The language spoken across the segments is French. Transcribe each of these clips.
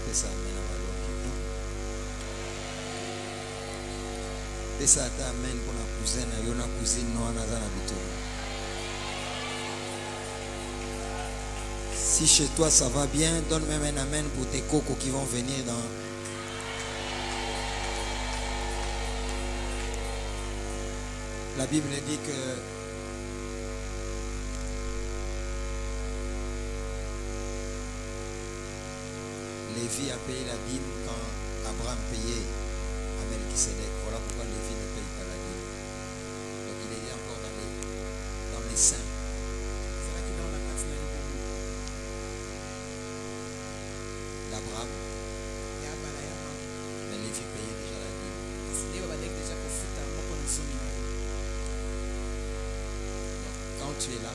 Pesa amen à Malongi. Pesa ata amen pour la cousine, yona cousine no anaza na bitoro. Si chez toi ça va bien, donne même un amen pour tes cocos qui vont venir dans. La Bible dit que Lévi a payé la dîme quand Abraham payait à Melchisédek. Voilà pourquoi Lévi ne paye pas la dîme. Donc il est encore dans les saints. D'Abraham. Mais Lévi payait déjà la dîme. Donc, quand tu es là,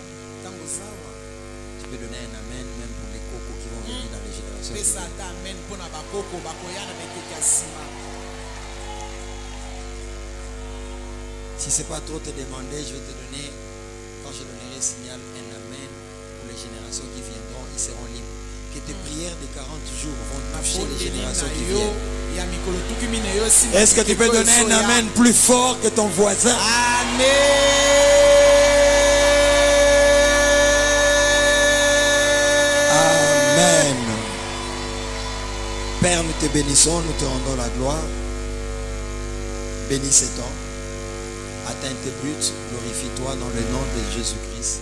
tu peux donner un amen même pour les cocos qui vont venir dans les générations. Si ce n'est pas trop te demander, je vais te donner, quand je donnerai signal, un amen pour les générations qui viendront, ils seront libres. Que tes prières de 40 jours vont toucher les générations qui viennent. Est-ce que tu peux donner un amen plus fort que ton voisin? Amen. Amen. Père, nous te bénissons, nous te rendons la gloire. Bénis cet homme. Atteins tes buts, glorifie-toi dans le nom de Jésus-Christ.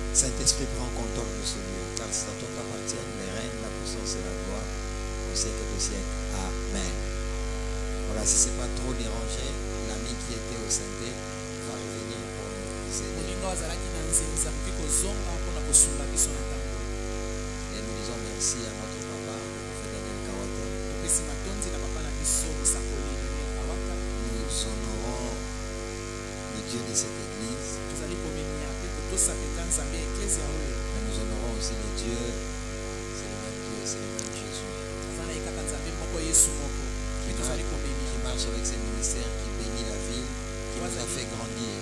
Saint-Esprit, prends contrôle de ce lieu, car c'est à toi qu'appartiennent les règnes, la puissance et la gloire au siècle des siècles. Amen. Voilà, si ce n'est pas trop dérangé, l'ami qui était au synthé va revenir pour nous aider. Et nous disons merci à notre papa, le prophète Daniel Kawata. Nous honorons le Dieu de cette église. Mais nous honorons aussi le Dieu. C'est le même Dieu, c'est le même Jésus. Qui marche avec ses ministères, qui bénit la ville, qui nous a fait grandir.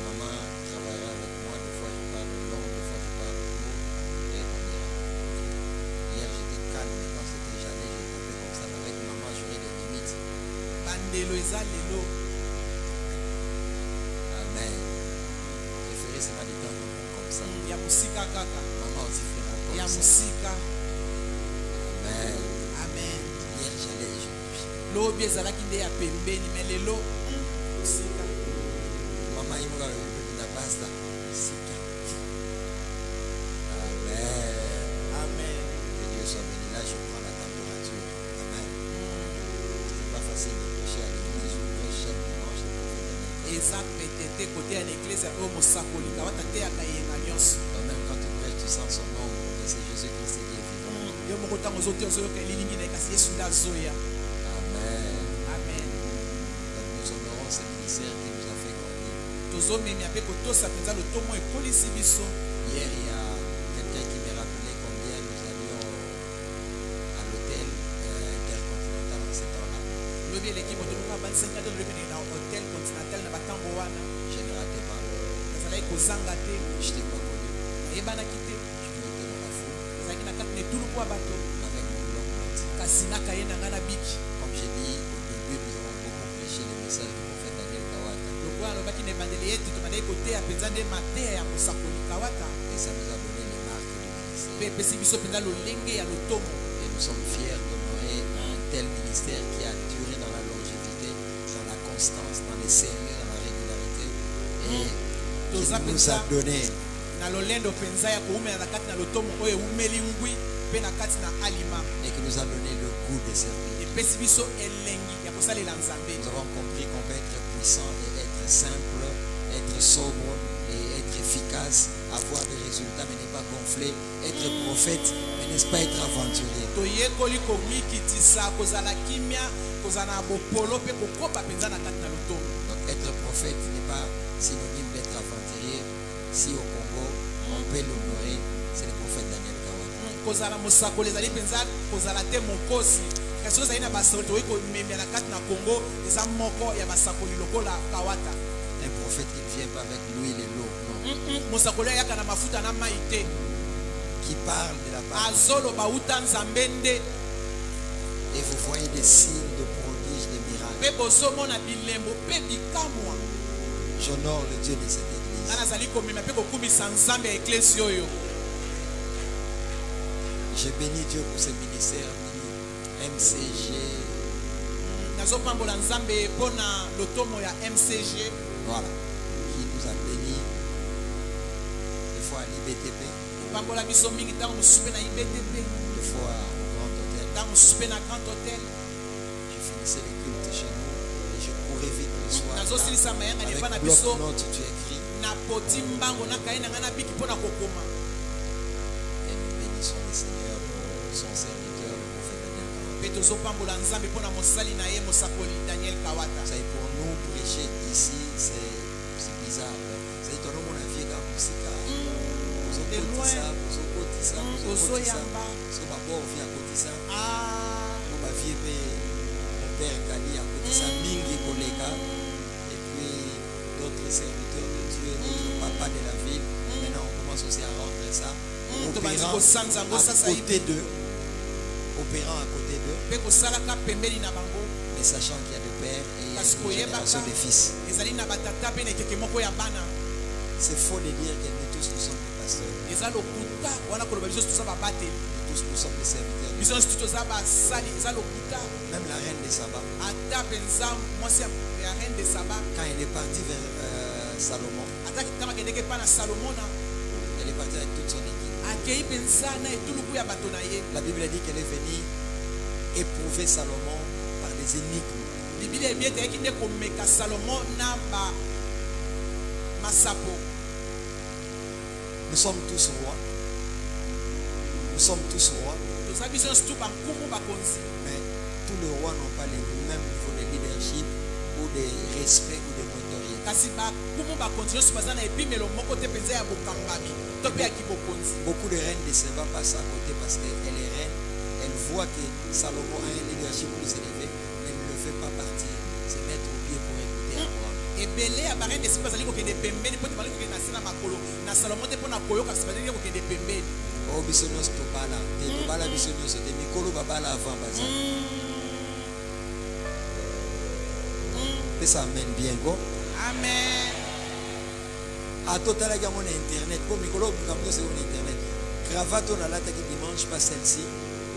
Maman travaillera avec moi, des fois je parle long, des fois je parle court. Hier j'étais calme, mais quand c'était Jeanne, j'ai tapé comme ça. Avec maman, j'aurais des limites. Amen. Je ferai cela de temps en temps comme ça. Maman aussi fera comme ça. Amen. Amen. Hier j'allais et je prie. Maman, il m'a dit la basta. Amen. Amen. Que Dieu soit béni. Là, je prends la température. Amen. C'est pas facile de prêcher à l'église où le chaque dimanche de prophétie. Même quand tu prêches, tu sens son nom. Mais c'est Jésus-Christ qui est vivant. Amen. Amen. Donc nous honorons ce ministère qui nous a fait grandir. Hier, il y a quelqu'un qui m'a rappelé combien nous allions à l'hôtel intercontinental en ces temps-là. Je ne ratais pas. Je t'ai pas connu. Je m'étais dans la foule avec mon long manteau. Comme j'ai dit au début, nous avons beaucoup prêché le message du prophète Daniel Kawata. Et ça nous a donné les marques du ministère. Et nous sommes fiers d'honorer un tel ministère qui a duré dans la longévité, dans la constance, dans les sérieux, dans la régularité. Et qui nous a donné et qui nous a donné le goût de servir. Nous avons compris qu'on peut être puissant et être simple, être sobre et être efficace, avoir des résultats mais ne pas gonfler, être prophète mais n'est-ce pas être aventurier. Donc être prophète n'est pas synonyme d'être aventurier. Si au Congo on peut l'honorer, c'est le prophète Daniel Kawata. Un prophète qui ne vient pas avec l'huile et l'eau, non. Qui parle de la parole. Et vous voyez des signes de prodiges, des miracles. J'honore le Dieu de cette église. Je bénis Dieu pour ce ministère MCG. Voilà. Qui nous a bénis. Des fois à l'IBTP. Des fois au Grand Hôtel. Je finissais les cultes chez nous et je courais vite le soir. Avec bloc-notes, tu écris. Et nous bénissons le Seigneur pour son serviteur, le prophète Daniel Kawata. Vous savez, pour nous, prêcher ici, c'est bizarre. C'est étonnant, mon avis, quand vous et puis d'autres serviteurs de Dieu, notre papa de la ville. Maintenant, on commence aussi à rentrer ça. Opérant à côté d'eux. Mais sachant qu'il y a des pères et il y a une génération de fils. C'est faux de dire que nous tous nous sommes des pasteurs. Nous tous nous sommes des serviteurs. Même la reine de Saba. Quand elle est partie vers Salomon, elle est partie avec toute son équipe. La Bible dit qu'elle est venue éprouver Salomon par des énigmes. Nous sommes tous rois. Nous sommes tous rois. Mais tous les rois n'ont pas le même niveau de leadership ou de respect ou de notoriété. Beaucoup de reines de Séba passent à côté parce qu'elle est reine. Elle voit que Salomon a un leadership plus élevé, mais ne le fait pas partir, se mettre au pied pour écouter un roi. Oh, bisognos tobala, tobala bisognos de mikolo babala avant baza. Ça amène bien go. Amen. À total à mon internet, comme mikolo comme c'est mon internet. Cravate on a la qui dimanche pas celle-ci.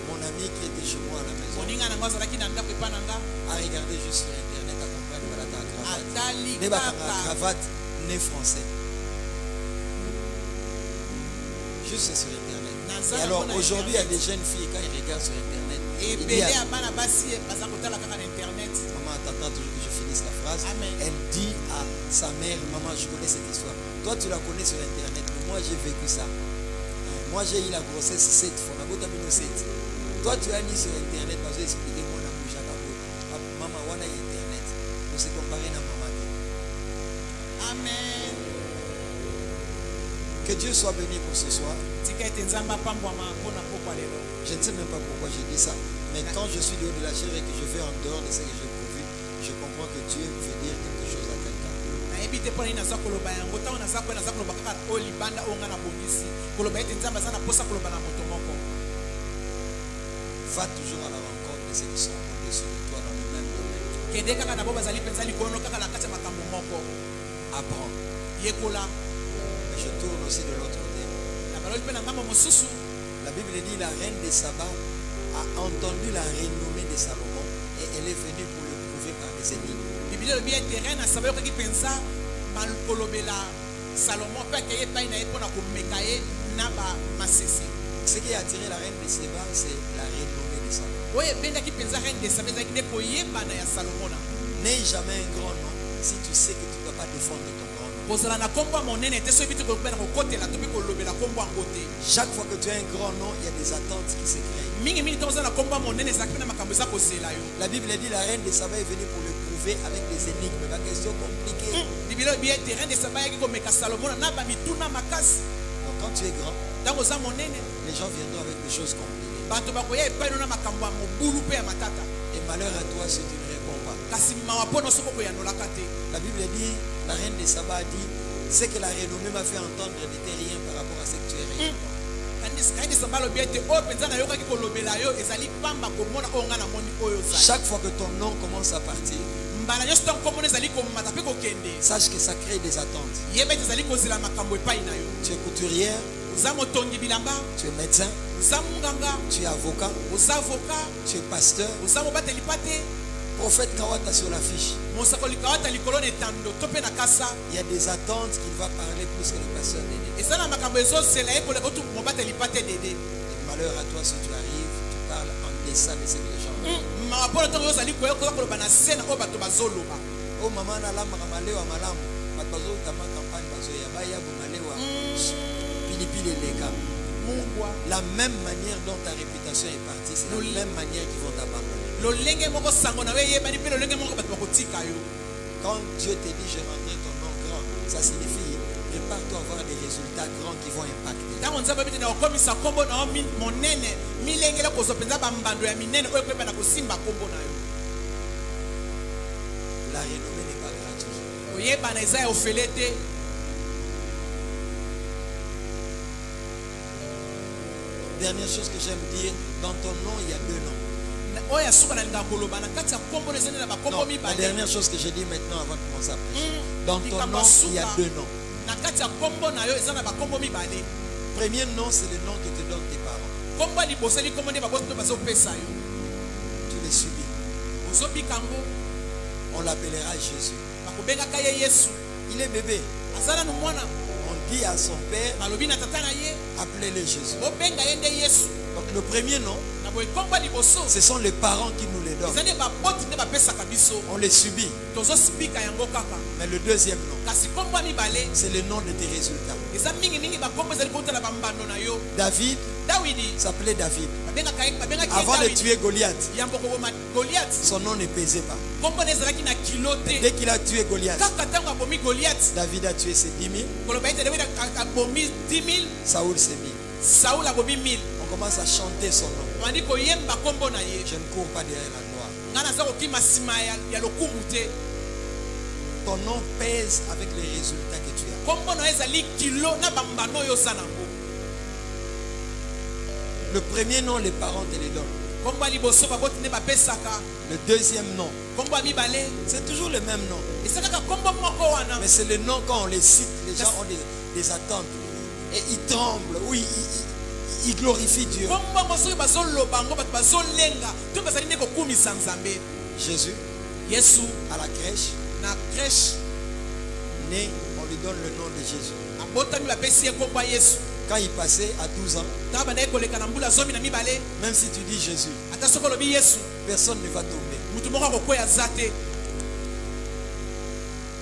Mon ami qui était chez moi à la maison. A regarder juste sur internet à comprendre voilà ta cravate. Ne pas cravate né français. Juste sur internet. Et alors aujourd'hui il y a des jeunes filles quand ils regardent sur internet. Maman attends toujours que je finisse la phrase. Amen. Elle dit à sa mère, maman je connais cette histoire. Toi tu la connais sur internet, mais moi j'ai vécu ça. Moi j'ai eu la grossesse 7 fois. Toi tu as mis sur internet, parce que expliquer moi na bouge à maman wana internet. Nous se comparer na maman. Amen. Que Dieu soit béni pour ce soir. Je ne sais même pas pourquoi je dis ça. Mais quand je suis dehors de la chair et que je vais en dehors de ce que j'ai prévu, je comprends que Dieu veut dire quelque chose à quelqu'un. Va toujours à la rencontre de ceux qui sont au-dessus de toi dans le même domaine. Apprends. Mais je tourne aussi de l'autre côté. La Bible dit la reine de Saba a entendu la renommée de Salomon et elle est venue pour le prouver par des ennemis. Ce qui a attiré la reine de Saba, c'est la renommée de Salomon. N'aie jamais un grand nom si tu sais que tu ne peux pas défendre ton grand nom. Chaque fois que tu as un grand nom, il y a des attentes qui se créent. La Bible dit la reine de Saba est venue pour le prouver avec des énigmes, des questions compliquées. Donc quand tu es grand, les gens viendront avec des choses compliquées. Et malheur à toi si tu ne réponds pas. La Bible dit, la reine de Saba a dit, ce que la renommée m'a fait entendre n'était rien par rapport à ce que tu es réellement. Chaque fois que ton nom commence à partir, sache que ça crée des attentes. Tu es couturière, tu es médecin, tu es avocat, tu es pasteur, prophète Kawata sur l'affiche. Il y a des attentes qu'il va parler plus que le pasteur Dédé. Malheur à toi si tu arrives, tu parles en dessin de ce que les gens. Oh maman na la malewa malamu, bazo tama campagne bazo ya baya malewa. Pilipili leka. La même manière dont ta réputation est partie, c'est la même manière qu'ils vont t'abandonner. Quand Dieu te dit je rendrai ton nom grand, ça signifie prépare-toi à avoir des résultats grands qui vont impacter. La renommée n'est pas gratuite. Dernière chose que j'aime dire, dans ton nom il y a deux noms. Non, la dernière chose que je dis maintenant avant de commencer à prêcher, dans ton nom il y a deux noms. Premier nom, c'est le nom que te donnent tes parents. Tu les subis. On l'appellera Jésus. Il est bébé. On dit à son père, appelez-le Jésus. Donc le premier nom, ce sont les parents qui nous les donnent. On les subit. Mais le deuxième nom, c'est le nom de tes résultats. David s'appelait David. Avant de tuer Goliath, son nom ne pesait pas. Dès qu'il a tué Goliath, David a tué ses 10 000. Saoul ses 1000. On commence à chanter son nom. Je ne cours pas derrière la gloire. Ton nom pèse avec les résultats que tu as. Le premier nom, les parents te les donnent. Le deuxième nom, c'est toujours le même nom. Mais c'est le nom, quand on les cite, les gens ont des attentes. Et ils tremblent. Oui, ils glorifient Dieu. Jésus, à la crèche, né, on lui donne le nom de Jésus. Quand il passait à 12 ans, même si tu dis Jésus, personne ne va tomber.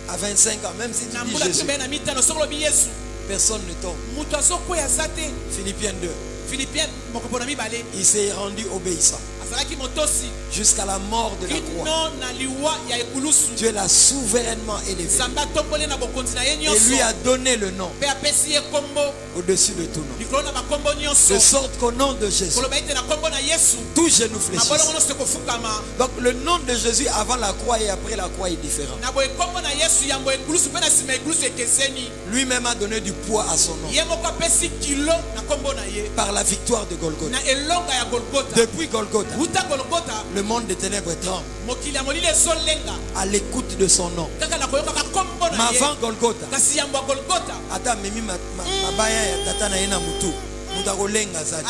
À 25 ans, même si tu dis Jésus, personne ne tombe. Philippiens 2. Il s'est rendu obéissant jusqu'à la mort de la croix. Dieu l'a souverainement élevé et lui a donné le nom au-dessus de tout nom, de sorte qu'au nom de Jésus, tout genou fléchisse. Donc le nom de Jésus avant la croix et après la croix est différent. Lui-même a donné du poids à son nom par la victoire de Golgotha. Depuis Golgotha, le monde des ténèbres tremble à l'écoute de son nom. Mais avant Golgotha, ata memi mabaya ya tata na yena mutu mutakolenga zati.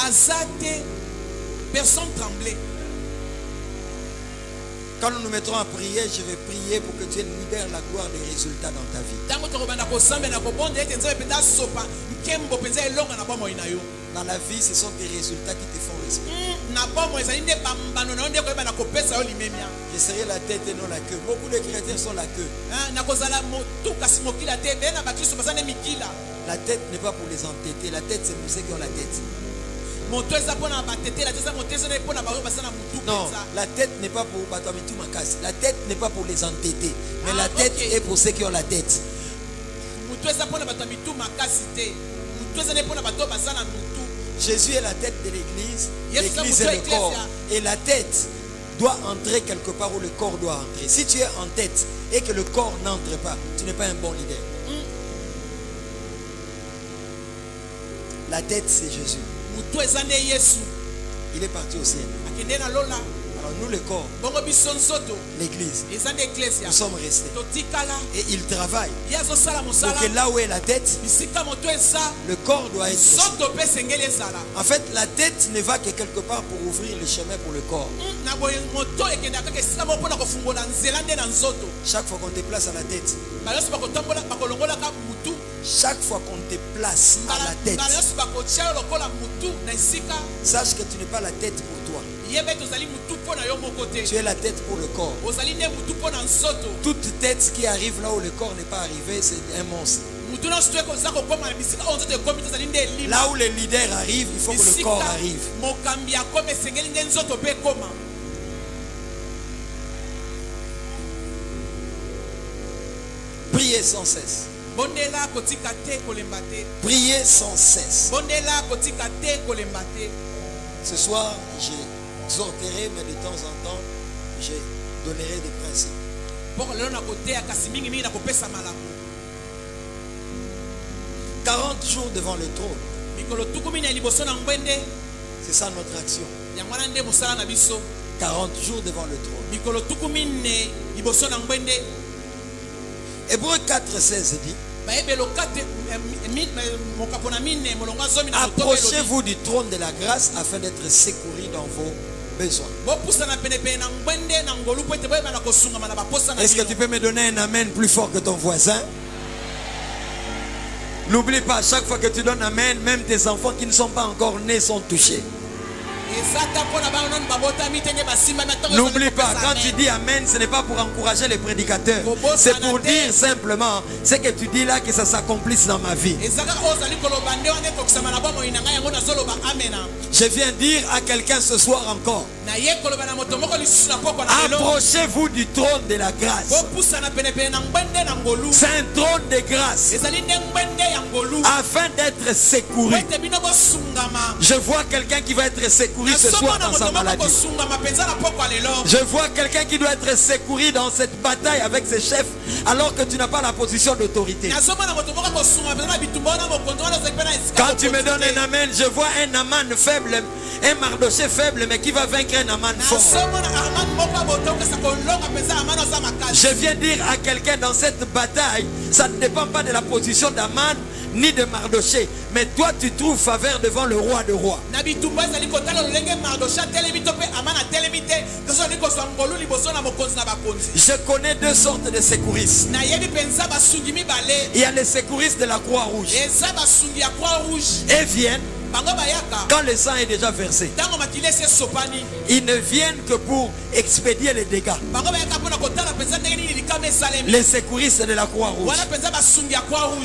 Personne tremblait. Quand nous nous mettrons à prier, je vais prier pour que Dieu libère la gloire des résultats dans ta vie. Dans la vie, ce sont tes résultats qui te font respirer. Je serai la tête et non la queue. Beaucoup de chrétiens sont la queue. La tête n'est pas pour les entêter. La tête, c'est pour ceux qui ont la tête. Non, la tête n'est pas pour la tête n'est pas pour les entêter. Mais la tête est pour ceux qui ont la tête. Jésus est la tête de l'église. L'église est le corps. Et la tête dois entrer quelque part où le corps doit entrer. Si tu es en tête et que le corps n'entre pas, tu n'es pas un bon leader. La tête, c'est Jésus. Il est parti au ciel. Alors nous, le corps, l'église, nous sommes restés. Et il travaille. Donc là où est la tête, le corps doit être aussi. En fait, la tête ne va que quelque part pour ouvrir le chemin pour le corps. Chaque fois qu'on te place à la tête, chaque fois qu'on te place à la tête, sache que tu n'es pas la tête pour toi. Tu es la tête pour le corps. Toute tête qui arrive là où le corps n'est pas arrivé, c'est un monstre. Là où le leader arrive, il faut que le corps arrive. Priez sans cesse. Priez sans cesse. Ce soir, j'exhorterai, mais de temps en temps, je donnerai des principes. 40 jours devant le trône. C'est ça notre action. 40 jours devant le trône. Hébreux 4:16 dit: approchez-vous du trône de la grâce afin d'être secourus dans vos besoins. Est-ce que tu peux me donner un amen plus fort que ton voisin? N'oublie pas, chaque fois que tu donnes amen, même tes enfants qui ne sont pas encore nés sont touchés. N'oublie pas, quand tu dis amen, ce n'est pas pour encourager les prédicateurs. C'est pour dire simplement ce que tu dis là, que ça s'accomplisse dans ma vie. Je viens dire à quelqu'un ce soir encore: approchez-vous du trône de la grâce. C'est un trône de grâce afin d'être secouru. Je vois quelqu'un qui va être secouru ce soir dans sa maladie. Je vois quelqu'un qui doit être secouru dans cette bataille avec ses chefs alors que tu n'as pas la position d'autorité. Quand tu me donnes un amen, je vois un Aman faible, un Mardoché faible, mais qui va vaincre un Aman fort. Je viens dire à quelqu'un dans cette bataille, ça ne dépend pas de la position d'Aman ni de Mardoché, mais toi tu trouves faveur devant le roi de rois. Je connais deux sortes de secouristes. Il y a les secouristes de la Croix-Rouge. Et viennent quand le sang est déjà versé. Ils ne viennent que pour expédier les dégâts. Les secouristes de la Croix-Rouge.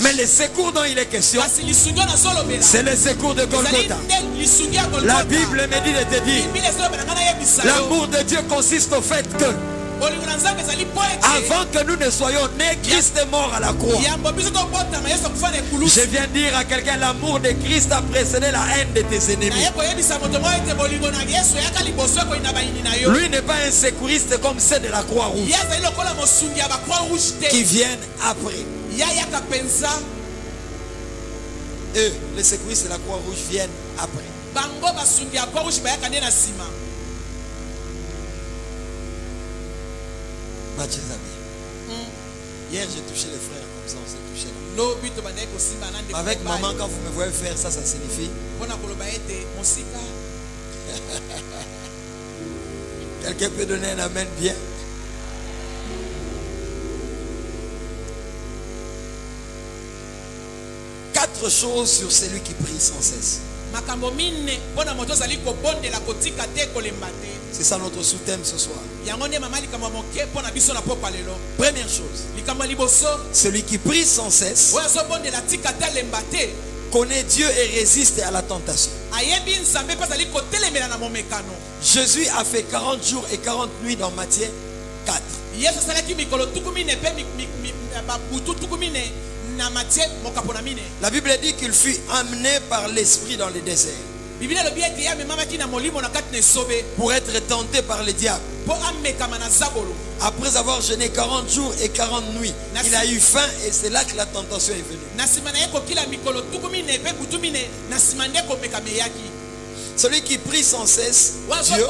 Mais le secours dont il est question, c'est le secours de Golgotha. La Bible me dit de te dire: l'amour de Dieu consiste au fait que avant que nous ne soyons nés, Christ est mort à la croix. Je viens dire à quelqu'un: l'amour de Christ a précédé la haine de tes ennemis. Lui n'est pas un secouriste comme ceux de la Croix-Rouge qui viennent après. Eux, les secouristes de la Croix-Rouge viennent après. Hier j'ai touché les frères comme ça, on s'est touché là. Avec maman, quand vous me voyez faire ça, ça signifie. Quelqu'un peut donner un amen bien? Quatre choses sur celui qui prie sans cesse. C'est ça notre sous-thème ce soir. Première chose, celui qui prie sans cesse connaît Dieu et résiste à la tentation. Jésus a fait 40 jours et 40 nuits dans Matthieu 4. La Bible dit qu'il fut amené par l'esprit dans le désert. pour être tenté par le diable. Après avoir jeûné 40 jours et 40 nuits, il a eu faim et c'est là que la tentation est venue. Celui qui prie sans cesse Dieu,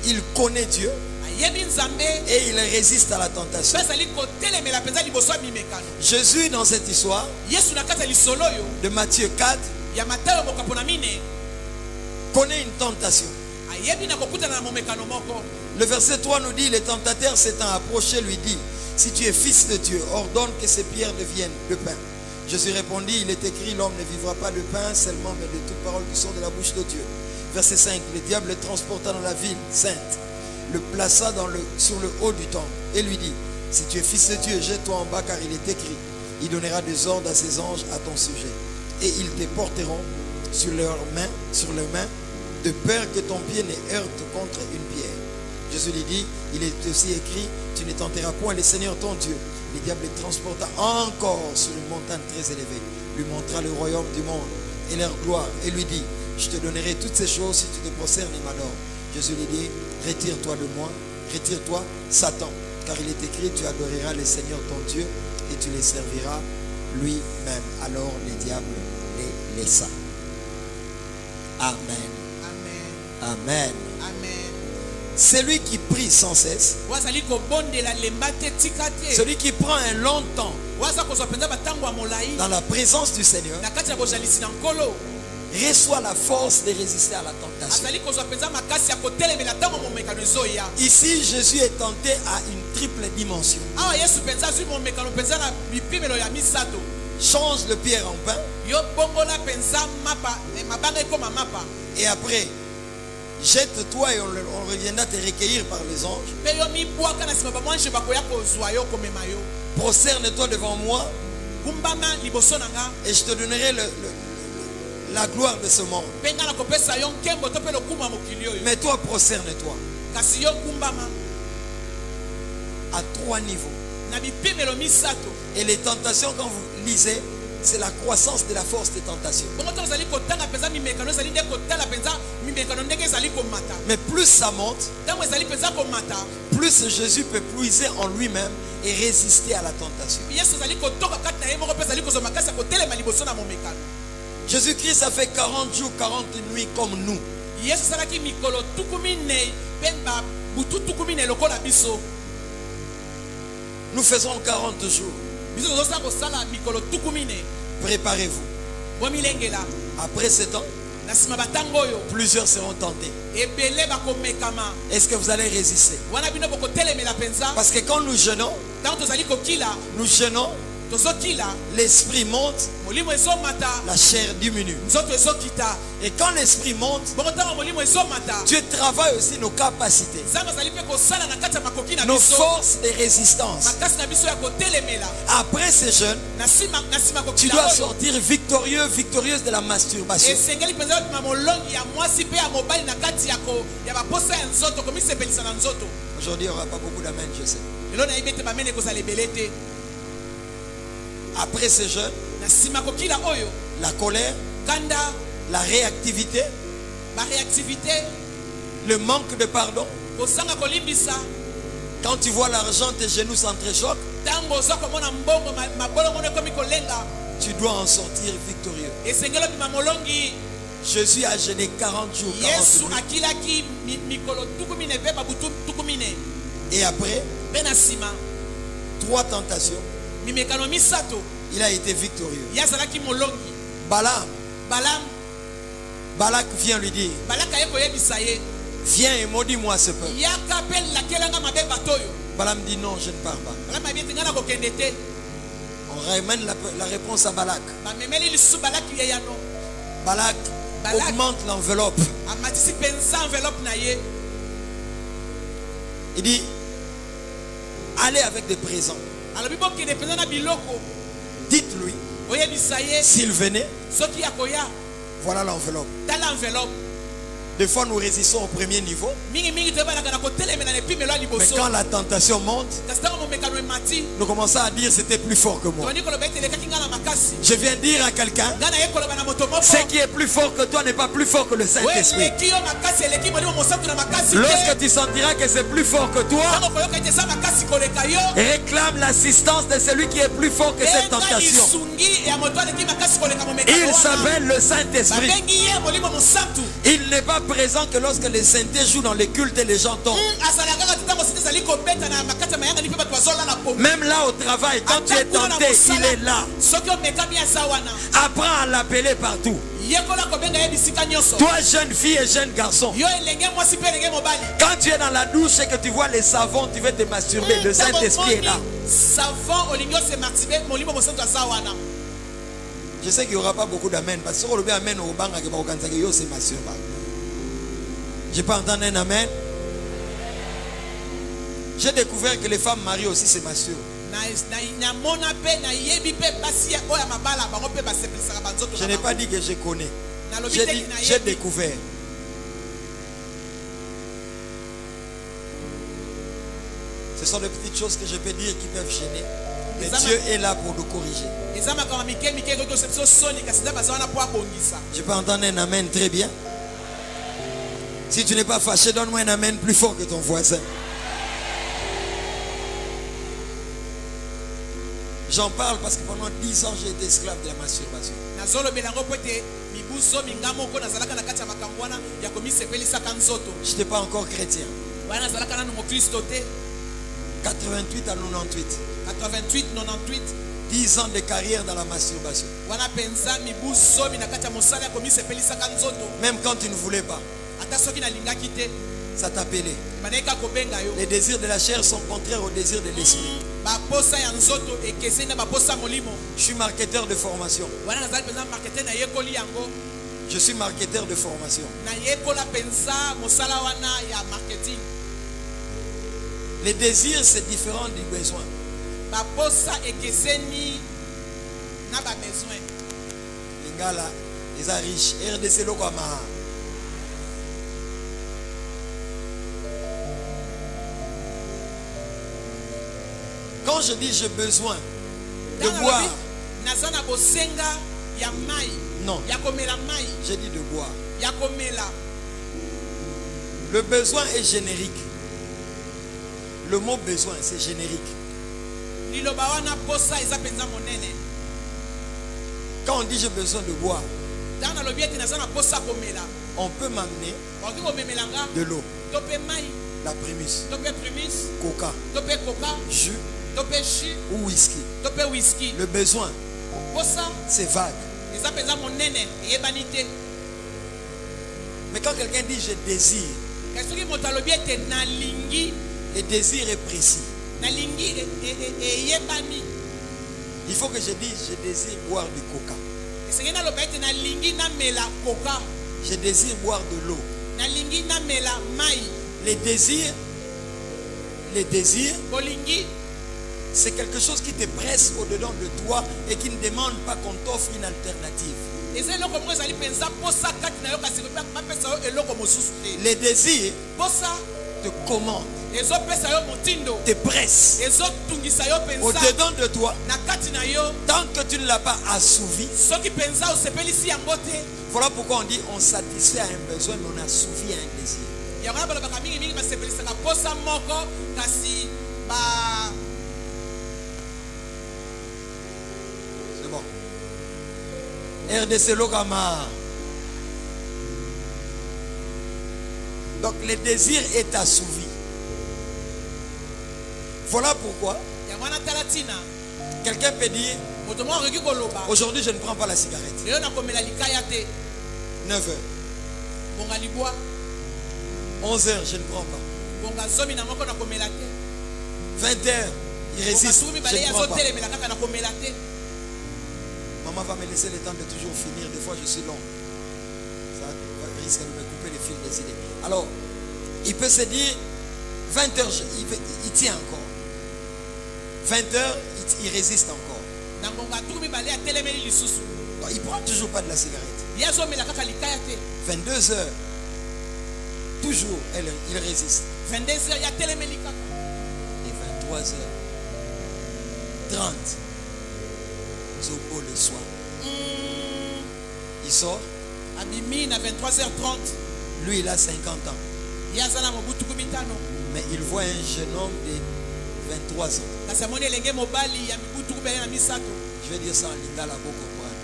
il connaît Dieu et il résiste à la tentation. Jésus, dans cette histoire de Matthieu 4, connaît une tentation. Le verset 3 nous dit: le tentateur s'étant approché lui dit: si tu es fils de Dieu, ordonne que ces pierres deviennent le pain. Jésus répondit: il est écrit, l'homme ne vivra pas de pain seulement, mais de toutes paroles qui sont de la bouche de Dieu. Verset 5, le diable le transporta dans la ville sainte, le plaça sur le haut du temple et lui dit: si tu es fils de Dieu, jette-toi en bas, car il est écrit, il donnera des ordres à ses anges à ton sujet, et ils te porteront sur leurs mains, de peur que ton pied ne heurte contre une pierre. Jésus lui dit: il est aussi écrit, tu ne tenteras point le Seigneur ton Dieu. Le diable le transporta encore sur une montagne très élevée, lui montra le royaume du monde et leur gloire, et lui dit: je te donnerai toutes ces choses si tu te prosternes et m'adores. Jésus lui dit: retire-toi de moi, retire-toi, Satan, car il est écrit, tu adoreras le Seigneur ton Dieu et tu les serviras lui-même. Alors le diable les laissa. Amen. Amen. Amen. Amen. Celui qui prie sans cesse, celui qui prend un long temps dans la présence du Seigneur, reçoit la force de résister à la tentation. Ici, Jésus est tenté à une triple dimension. Change le pierre en pain. Et après, jette-toi et on reviendra te recueillir par les anges. Prosterne-toi devant moi et je te donnerai la gloire de ce monde. Mais toi, prosterne-toi. À 3 niveaux. Et les tentations, quand vous lisez, c'est la croissance de la force des tentations. Mais plus ça monte, plus Jésus peut puiser en lui-même et résister à la tentation. Jésus-Christ a fait 40 jours, 40 nuits comme nous. Nous faisons 40 jours. Préparez-vous. Après ce temps, plusieurs seront tentés. Est-ce que vous allez résister? Parce que quand nous jeûnons, l'esprit monte, la chair diminue. Et quand l'esprit monte, Dieu travaille aussi nos capacités, nos forces de résistance. Après ces jeûnes, tu dois sortir victorieux, victorieuse de la masturbation. Aujourd'hui, il n'y aura pas beaucoup d'amen, je sais. Après ces jeûnes, la colère, la réactivité, le manque de pardon. Quand tu vois l'argent, tes genoux s'entrechoquent. Tu dois en sortir victorieux. Jésus a jeûné 40 jours, 40 nuits. Et après 3 tentations, il a été victorieux. Balak vient lui dire: viens et maudis-moi ce peuple. Balaam dit: non, je ne pars pas. On ramène la réponse à Balak. Balak augmente l'enveloppe. Il dit: allez avec des présents. Dites-lui, s'il venait, voilà l'enveloppe. Des fois, nous résistons au premier niveau. Mais quand la tentation monte, nous commençons à dire c'était plus fort que moi. Je viens dire à quelqu'un, ce qui est plus fort que toi n'est pas plus fort que le Saint-Esprit. Lorsque tu sentiras que c'est plus fort que toi, réclame l'assistance de celui qui est plus fort que cette tentation. Il s'appelle le Saint-Esprit. Il n'est pas présent que lorsque les saintetés jouent dans les cultes et les gens tombent. Même là au travail, quand tu es tenté, il est là. Apprends à l'appeler partout. Toi, jeune fille et jeune garçon, quand tu es dans la douche et que tu vois les savons, tu veux te masturber. Le Saint-Esprit est là. Je sais qu'il n'y aura pas beaucoup d'amen. Parce que si on le amen au banc, c'est masturbable. Je peux entendre un amen. J'ai découvert que les femmes mariées aussi se masturbent. Je n'ai pas dit que je connais. J'ai dit j'ai découvert. Ce sont des petites choses que je peux dire qui peuvent gêner. Mais Dieu est là pour nous corriger. Je peux entendre un amen très bien. Si tu n'es pas fâché, donne-moi un amen plus fort que ton voisin. J'en parle parce que pendant 10 ans, j'ai été esclave de la masturbation. Je n'étais pas encore chrétien. 88 à 98. 88, 98. 10 ans de carrière dans la masturbation. Même quand tu ne voulais pas, ça t'appelait. Les désirs de la chair sont contraires aux désirs de l'esprit. Je suis marketeur de formation. Je suis marketeur de formation. Les désirs, c'est différent du besoin. Les gars là, ils sont riches. RDC Lokama. Quand je dis j'ai besoin de boire, non, j'ai dit de boire. Le besoin est générique. Le mot besoin, c'est générique. Quand on dit j'ai besoin de boire, on peut m'amener de l'eau, la prémisse, coca, jus ou whisky. Le besoin, c'est vague. Mais quand quelqu'un dit je désire, le désir est précis. Il faut que je dise je désire boire du coca. Je désire boire de l'eau. Les désirs, c'est quelque chose qui te presse au-dedans de toi et qui ne demande pas qu'on t'offre une alternative. Les désirs te commandent, te pressent au-dedans de toi. Tant que tu ne l'as pas assouvi, voilà pourquoi on dit on satisfait à un besoin mais on assouvit à un désir. C'est bon. RDC Lokama. Donc le désir est assouvi. Voilà pourquoi quelqu'un peut dire aujourd'hui je ne prends pas la cigarette. 9h. 11h je ne prends pas. 20h il résiste, je ne prends pas. Maman va me laisser le temps de toujours finir. Des fois je suis long. Ça risque de me couper les fils des idées. Alors il peut se dire 20h il tient encore. 20h il résiste encore. Il ne prend toujours pas de la cigarette. 22h Toujours, il résiste. 22h, il y a télémélica. Et 23h30, Zobo le soir. Il sort. Abimine à 23h30. Lui, il a 50 ans. Mais il voit un jeune homme de 23 ans. Je vais dire ça en lingala pour comprendre.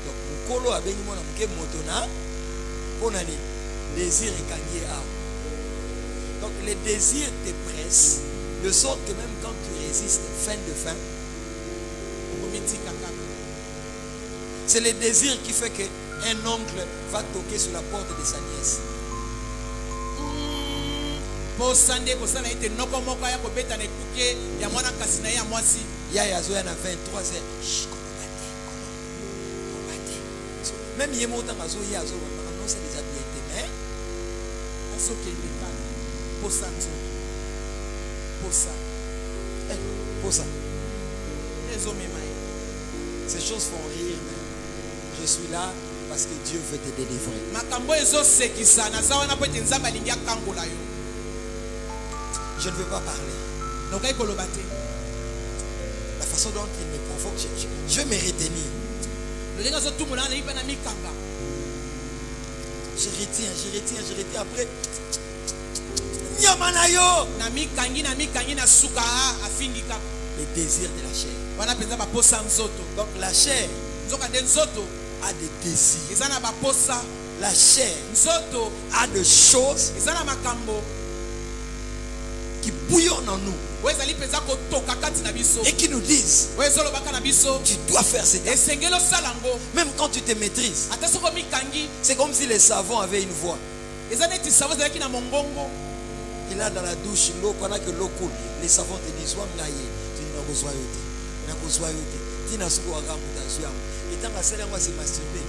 Donc, Mukolo a béni mon amke motona. Ponani, désir et kanye a. Donc, les désirs te pressent de sorte que même quand tu résistes, fin de fin, c'est le désir qui fait qu'un oncle va toquer sur la porte de sa nièce. Yaya Zoya na 23h. Même Yemotan a Zoya Zoya, non, c'est déjà bien été. Mais Posa. Ces choses font rire, mais je suis là parce que Dieu veut te délivrer. Je ne veux pas parler. La façon dont il me provoque, je vais me retenir. Je retiens. Après, les désirs de la chair. Donc la chair a des désirs. La chair a des choses qui bouillonnent en nous et qui nous disent tu dois faire cette chose. Même quand tu te maîtrises, c'est comme si les savants avaient une voix. Et là dans la douche, l'eau, pendant que l'eau coule, les savants te disent et tant que c'est là, moi c'est masturbé.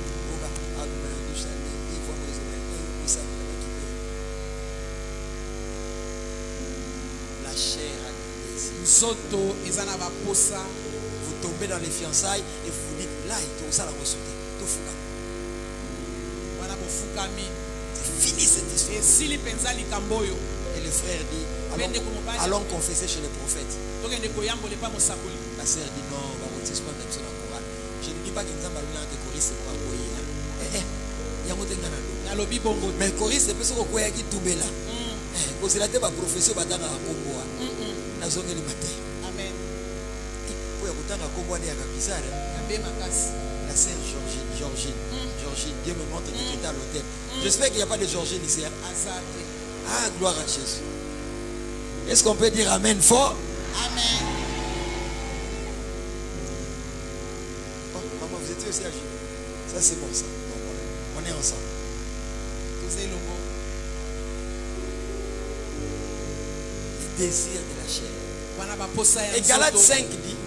La chair a des désirs. Vous tombez dans les fiançailles et vous vous dites là, il faut ça la ressourcer. C'est fini cette histoire. Et le frère dit allons confesser chez le prophète. La sœur dit non, je ne dis pas que nous avons des choristes pour envoyer. Mais le choriste, c'est parce que vous avez tout là. Parce que la profession va dans la Congo. La zone du matin. Amen. La sœur Georgine, Dieu me montre que tu étais à l'hôtel. J'espère qu'il n'y a pas de Georgine ici. Ah, gloire à Jésus. Est-ce qu'on peut dire Amen fort? Amen. Oh, maman, vous étiez aussi à Jules. Ça, c'est bon, ça. On est ensemble. Les désirs de la chair. Et Galates 5 dit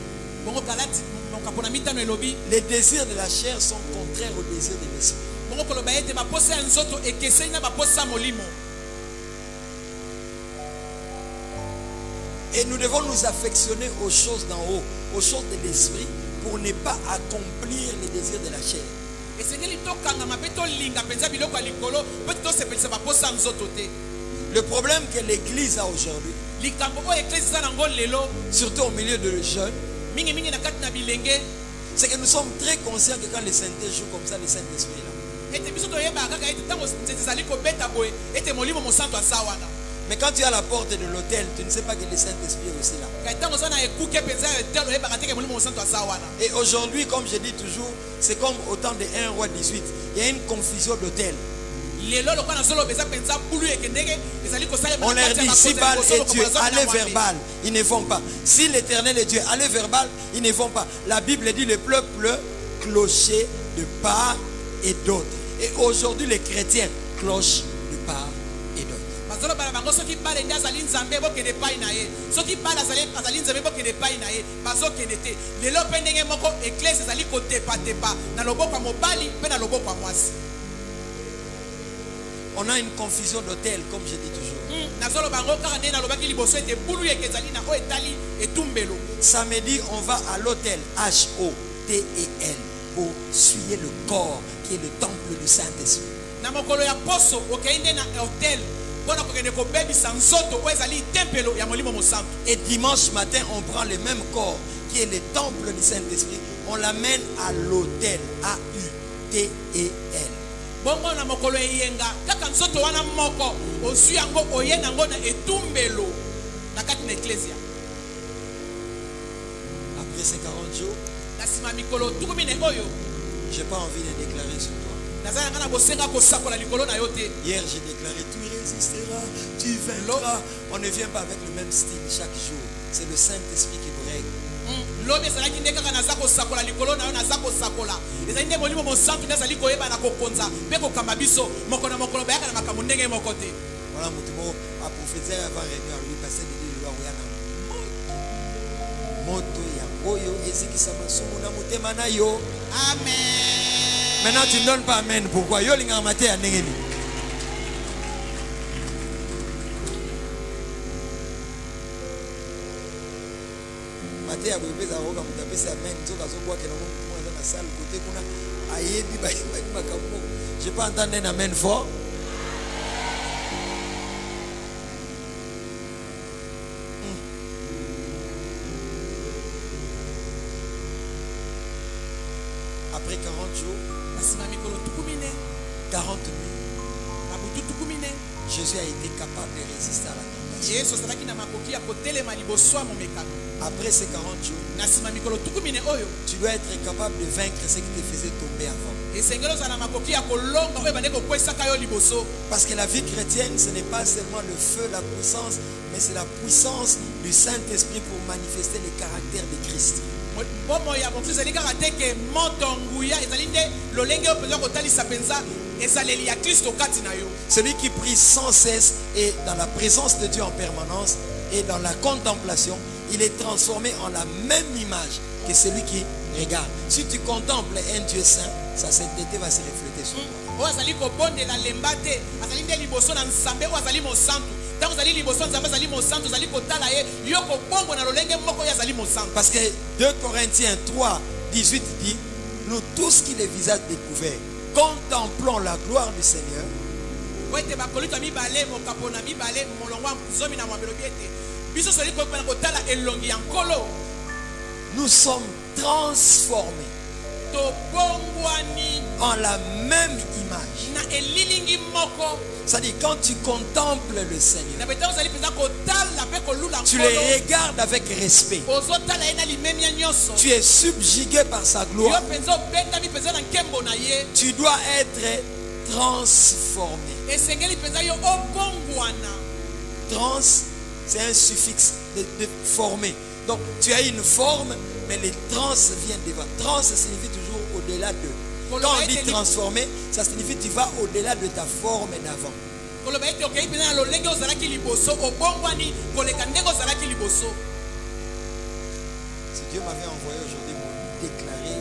les désirs de la chair sont contraires aux désirs de l'esprit. Et nous devons nous affectionner aux choses d'en haut, aux choses de l'esprit, pour ne pas accomplir les désirs de la chair. Le problème que l'Église a aujourd'hui, surtout au milieu de jeunes, c'est que nous sommes très conscients que quand le Saint-Esprit joue comme ça, le Saint-Esprit est là. Mais quand tu es à la porte de l'hôtel, tu ne sais pas que le Saint-Esprit est aussi là. Et aujourd'hui, comme je dis toujours, c'est comme au temps de 1 roi 18. Il y a une confusion d'hôtel. On leur dit, si Baal est Dieu, allez vers Baal, ils ne vont pas. Si l'Éternel est Dieu, allez vers Baal, ils ne vont pas. La Bible dit, le peuple clocher de part et d'autre. Et aujourd'hui, les chrétiens clochent de part et d'autre. On a une confusion d'hôtel, comme je dis toujours. Samedi, on va à l'hôtel H-O-T-E-L. essuyer le corps qui est le temple du Saint-Esprit. Et dimanche matin, on prend le même corps qui est le temple du Saint-Esprit, on l'amène à l'autel, A-U-T-E-L. Après ces 40 jours, j'ai pas envie de déclarer sur toi. Hier j'ai déclaré, tu résisteras, tu vaincras. On ne vient pas avec le même style chaque jour. C'est le Saint-Esprit qui vous règle. Voilà Moutimo a prophétisé avant réunion lui passer de Dieu moto ya boyo ezikisa masumu na mutema na yo. Amen. Maintenant tu ne donnes pas amen. Pourquoi? Yo linga maté ya ndengeni. Maté ya bébé za roka mutapesa amen nzoka zo kwa kena mutu mwana na salle côté kuna ayebi ba makambo. J'ai pas entendu un amen fort. Après 40 jours, 40 nuits, Jésus a été capable de résister à la tentation. Après ces 40 jours, tu dois être capable de vaincre ce qui te faisait tomber avant. Parce que la vie chrétienne, ce n'est pas seulement le feu, la puissance, mais c'est la puissance du Saint-Esprit pour manifester le caractère de Christ. Celui qui prie sans cesse et dans la présence de Dieu en permanence et dans la contemplation, il est transformé en la même image que celui qui regarde. Si tu contemples un Dieu saint, sa sainteté va se refléter sur toi. Parce que 2 Corinthiens 3, 18 dit, nous tous qui les visages découverts contemplons la gloire du Seigneur. Nous sommes transformés en la même image. C'est-à-dire quand tu contemples le Seigneur, tu le regardes avec respect. Tu es subjugué par sa gloire. Tu dois être transformé. Trans, c'est un suffixe de former. Donc tu as une forme, mais les trans viennent devant. Trans, ça signifie toujours au-delà de. Quand on dit transformer, ça signifie que tu vas au-delà de ta forme d'avant. Si Dieu m'avait envoyé aujourd'hui pour déclarer,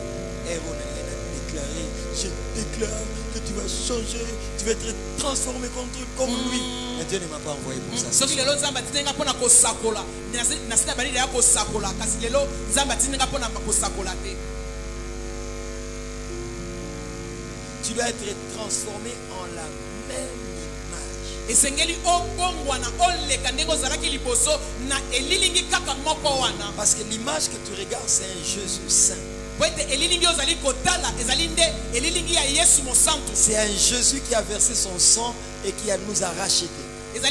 je déclare que tu vas changer, tu vas être transformé comme lui. Mais Dieu ne m'a pas envoyé pour ça. Tu dois être transformé en la même image. Parce que l'image que tu regardes, c'est un Jésus saint. C'est un Jésus qui a versé son sang et qui nous a rachetés. Donc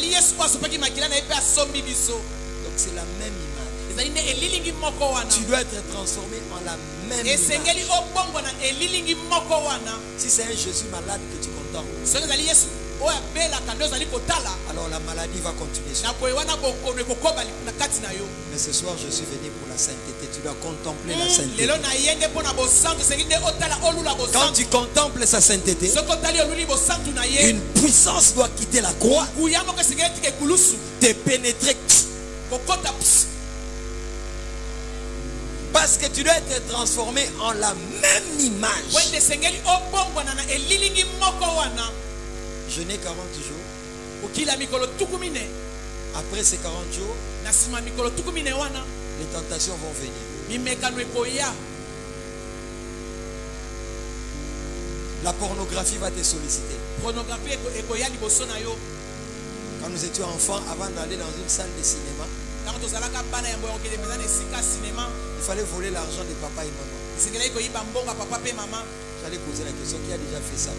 c'est la même image. Tu dois être transformé en la même image. Si c'est un Jésus malade que tu contemples, alors la maladie va continuer. Mais ce soir je suis venu pour la sainteté. Tu dois contempler la sainteté. Quand tu contemples sa sainteté, une puissance doit quitter la croix, te pénétrer. Parce que tu dois être transformé en la même image. Jeûner 40 jours. Après ces 40 jours, les tentations vont venir. La pornographie va te solliciter. Quand nous étions enfants, avant d'aller dans une salle de cinéma, il fallait voler l'argent de papa et maman. J'allais poser la question, qui a déjà fait ça?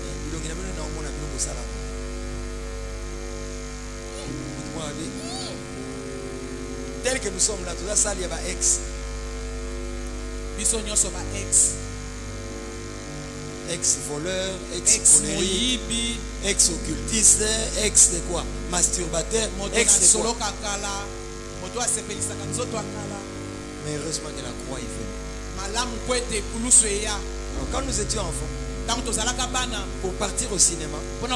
Tel que nous sommes là, toute la salle, il y a ex. Ex-voleur, ex-colérique, ex-occultiste, ex de quoi? Masturbateur, ex de quoi? Mais heureusement que la croix est venue. Alors, quand nous étions enfants, pour partir au cinéma, il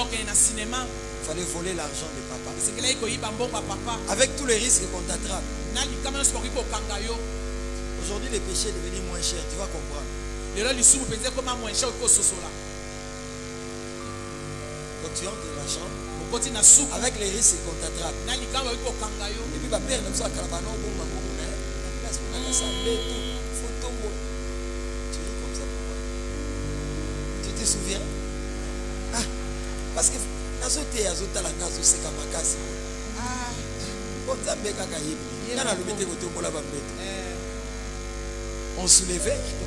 fallait voler l'argent de papa. Avec tous les risques qu'on t'attrape. Aujourd'hui, le péché est devenu moins cher, tu vas comprendre. Donc tu entres dans la chambre avec les risques qu'on t'attrape. Et puis ma père nous a tu dis comme ça pourquoi? Tu te souviens? Ah, parce que on soulevait, tu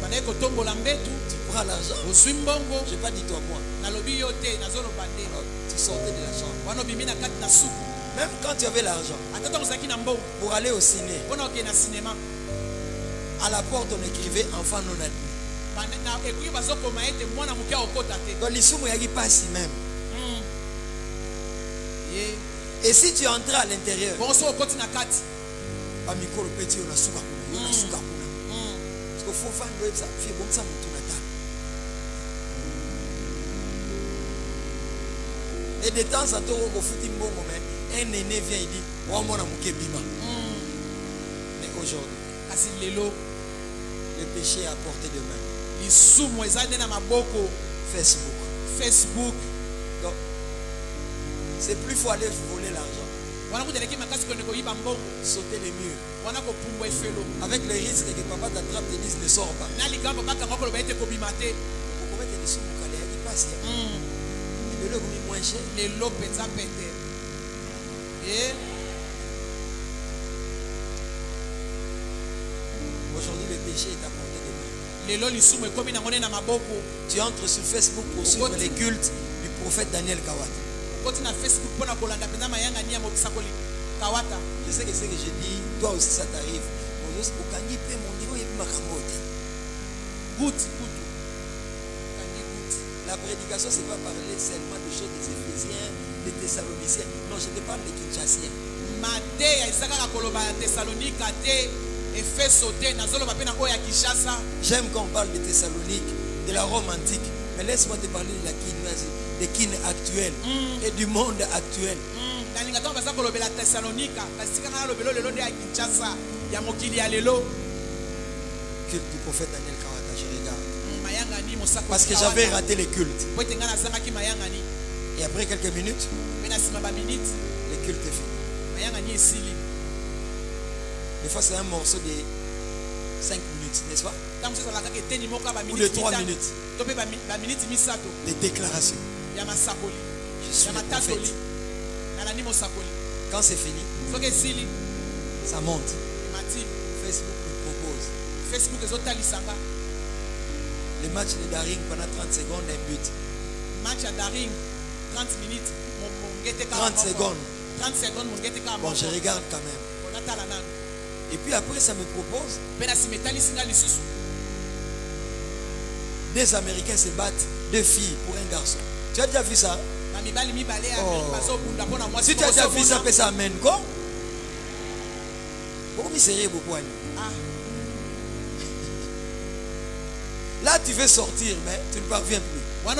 prends l'argent. Je n'ai pas dit toi moi. Alors, tu sortais de la chambre. Même quand tu avais l'argent, pour aller au ciné, à la porte on écrivait enfant non admis. Donc l'issue n'est pas si même. Et si tu entrais à l'intérieur, et de temps en temps, un aîné vient et dit, mais aujourd'hui, le péché est à portée de main. Facebook. Donc, c'est plus faut aller voler l'argent. Sauter les murs. Avec le risque que papa t'attrape et dise ne sors pas. Moins cher. Aujourd'hui le péché est à portée de main. Tu entres sur Facebook pour suivre les cultes du prophète Daniel Kawata. Je sais que ce que je dis, toi aussi ça t'arrive. La prédication, c'est pas parler seulement des choses des Éphésiens, des Thessaloniciens. Non, je te parle des Kinshasiens. J'aime qu'on parle de Thessalonique, de la Rome antique. Mais laisse-moi te parler de la Kin actuelle et du monde actuel. Culte du prophète Daniel Kawata, je regarde. Parce que j'avais raté les cultes. Et après quelques minutes, le culte est fini. Des fois, c'est un morceau de 5 minutes, n'est-ce pas? Ou de 3 minutes. Des déclarations. Je suis le prophète. Quand c'est fini, ça monte. Facebook me propose. Le match de Daring pendant 30 secondes, un but. Match à Daring, 30 minutes. 30 secondes. 30 secondes, mon guette. Bon, je regarde quand même. Et puis après, ça me propose. Des Américains se battent, 2 filles pour un garçon. Tu as déjà vu ça? Oh. Si tu as déjà vu ça, fais ça amène quoi? Là, tu veux sortir, mais tu ne parviens plus. Le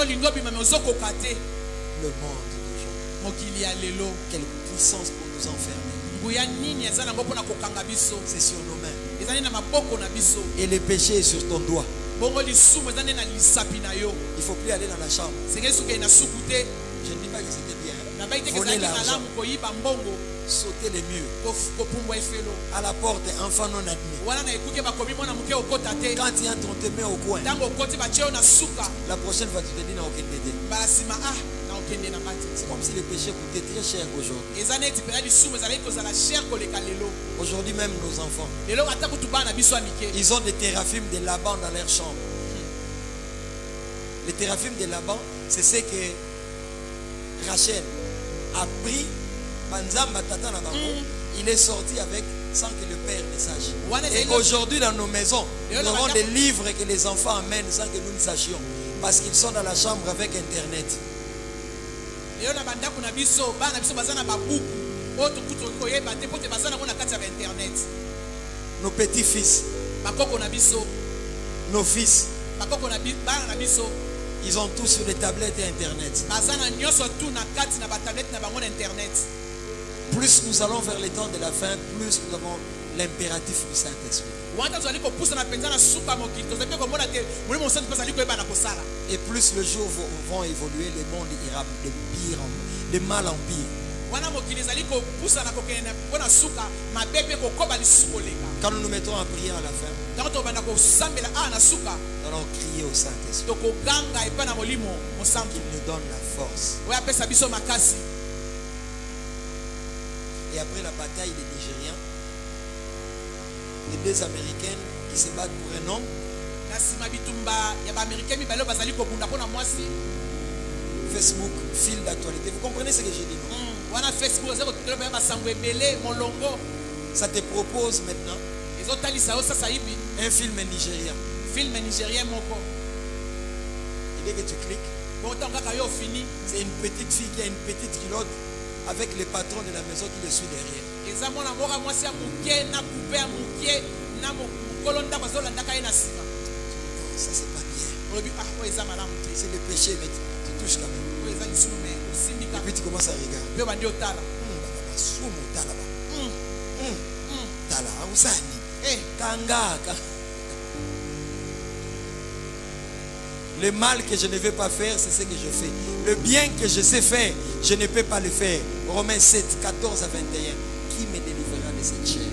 monde d'aujourd'hui. Quelle puissance pour nous enfermer. C'est sur nos mains. Et le péché est sur ton doigt. Il ne faut plus aller dans la chambre. Je ne dis pas que c'était bien. voler l'argent, sauter les murs, à la porte, enfant non admis. Quand il entre, on te met au coin. La prochaine fois, tu te dis, non, aucun dédé. C'est comme si les péchés coûtaient très cher aujourd'hui. Aujourd'hui même nos enfants, ils ont des téraphimes de Laban dans leur chambre. Les téraphimes de Laban, c'est ce que Rachel a pris. Il est sorti avec sans que le père ne sache. Et aujourd'hui dans nos maisons, nous avons des livres que les enfants amènent sans que nous ne sachions. Parce qu'ils sont dans la chambre avec Internet. Nos petits-fils, nos fils, ils ont tous sur les tablettes et Internet. Plus nous allons vers les temps de la fin, plus nous avons l'impératif du Saint-Esprit. Et plus les jours vont évoluer, le monde ira de pire en de mal en pire. Quand nous nous mettons à prier à la fin, nous allons crier au Saint-Esprit qu'il nous donne la force. Et après la bataille des Nigériens, les deux Américaines qui se battent pour un homme, Facebook, fil d'actualité. Vous comprenez ce que j'ai dit, non? Ça te propose maintenant un film nigérien. Et dès que tu cliques, c'est une petite fille qui a une petite culotte avec le patron de la maison qui le suit derrière. Ça c'est pas bien. C'est le péché, mais tu touches quand même. Et puis tu commences à regarder. Le mal que je ne vais pas faire, c'est ce que je fais. Le bien que je sais faire, je ne peux pas le faire. Romains 7, 14 à 21. Qui me délivrera de cette chair?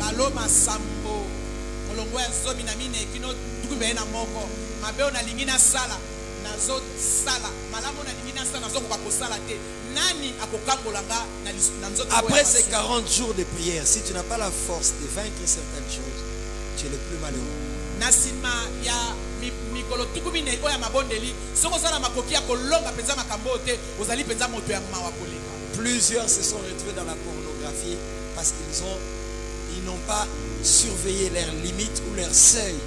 Après ces 40 jours de prière, si tu n'as pas la force de vaincre certaines choses, tu es le plus malheureux. Plusieurs se sont retrouvés dans la pornographie parce qu'ils n'ont pas surveillé leurs limites ou leurs seuils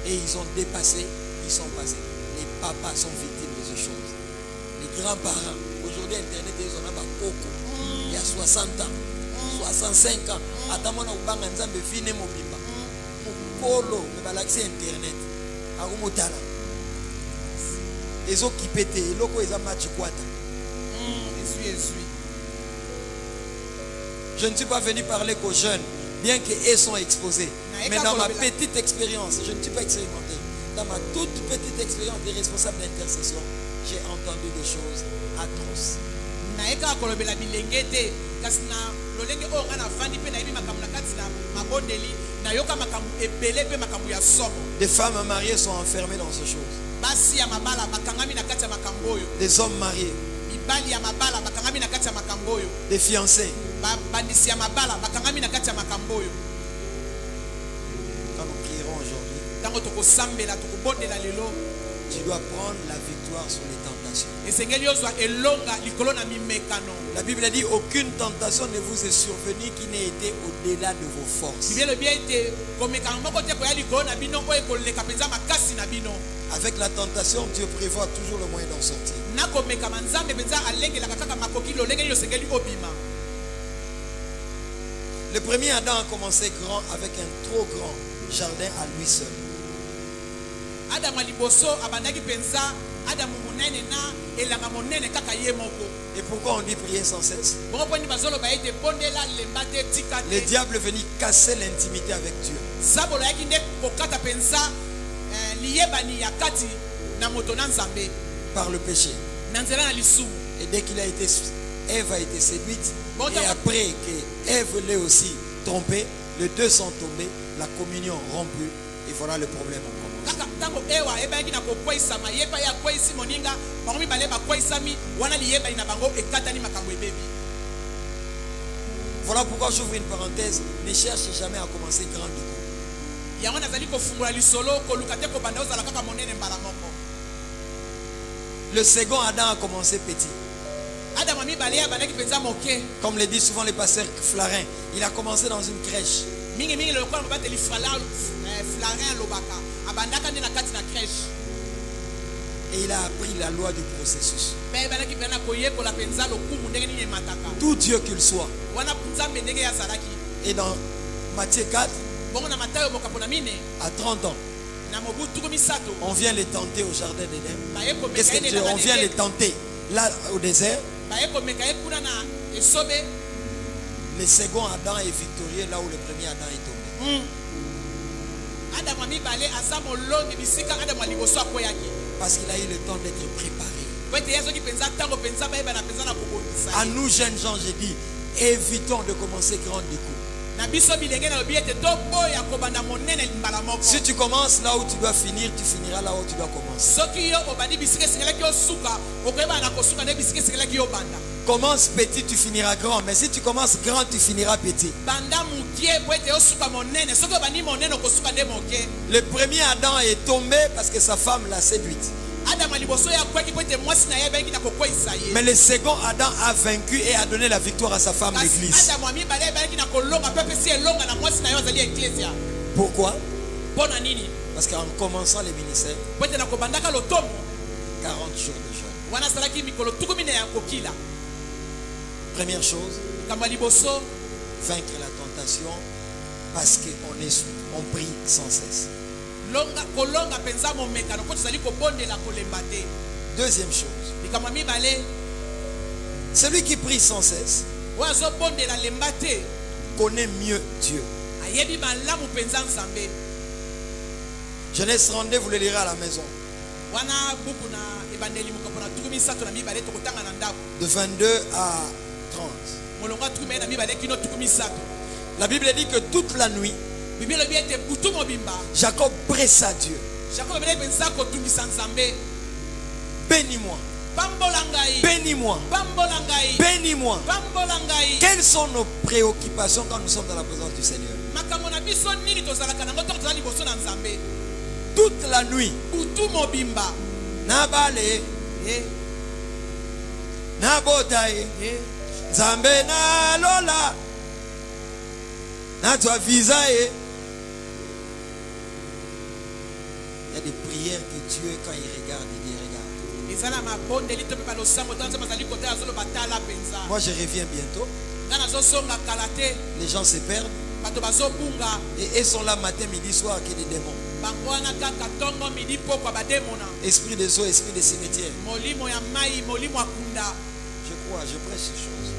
et ils ont dépassé, ils sont passés. Les papas sont victimes de ces choses. Les grands-parents, aujourd'hui Internet, ils ont beaucoup. Il y a 60 ans, 65 ans. Atamona ubanga nzambe fine mobimba. Mukolo, me balaxi Internet. Agumotala. Ezo kipete, loko eza match kwata. Je ne suis pas venu parler qu'aux jeunes, bien qu'ils sont exposés. Mais dans ma petite expérience, je ne suis pas expérimenté. Dans ma toute petite expérience de responsable d'intercession, j'ai entendu des choses atroces. Des femmes mariées sont enfermées dans ces choses. Des hommes mariés. Des fiancés. Quand nous prierons aujourd'hui, tu dois prendre la victoire sur les tentations. La Bible a dit aucune tentation ne vous est survenue qui n'ait été au-delà de vos forces. Avec la tentation, Dieu prévoit toujours le moyen d'en sortir. Le premier Adam a commencé grand avec un trop grand jardin à lui seul. Et pourquoi on dit prier sans cesse? Le diable est venu casser l'intimité avec Dieu. Par le péché. Et dès qu'il a été Ève a été séduite. Et après que Ève l'ait aussi trompée, les deux sont tombés, la communion rompue. Et voilà le problème. Voilà pourquoi j'ouvre une parenthèse. Ne cherche jamais à commencer grand du coup. Le second Adam a commencé petit. Comme le dit souvent les pasteurs Flarin, il a commencé dans une crèche. Et il a appris la loi du processus. Tout Dieu qu'il soit. Et dans Matthieu 4, à 30 ans, on vient les tenter au jardin d'Éden. Qu'est-ce que Dieu? On vient les tenter là au désert. Le second Adam est victorieux là où le premier Adam est tombé. Parce qu'il a eu le temps d'être préparé. À nous jeunes gens, j'ai dit, évitons de commencer grand du coup. Si tu commences là où tu dois finir, tu finiras là où tu dois commencer. Commence petit, tu finiras grand. Mais si tu commences grand, tu finiras petit. Le premier Adam est tombé parce que sa femme l'a séduite. Mais le second Adam a vaincu et a donné la victoire à sa femme, l'église. Pourquoi? Parce qu'en commençant les ministères, 40 jours de jeûne. Première chose, vaincre la tentation parce qu'on prie sans cesse. Deuxième chose, celui qui prie sans cesse connaît mieux Dieu. Genèse 32, vous le lirez à la maison. De 22 à 30. La Bible dit que toute la nuit, Jacob pressa Dieu. Bénis-moi. Bénis-moi. Bénis-moi. Quelles sont nos préoccupations quand nous sommes dans la présence du Seigneur? Toute la nuit. Nabale. Nabotaye. Zambe na lola. Na toi visaye. Il y a des prières que Dieu, quand il regarde, il dit regarde. Moi je reviens bientôt. Les gens se perdent. Et ils sont là matin, midi, soir que des démons. Esprit des eaux, esprit des cimetières. Je crois, je prêche ces choses.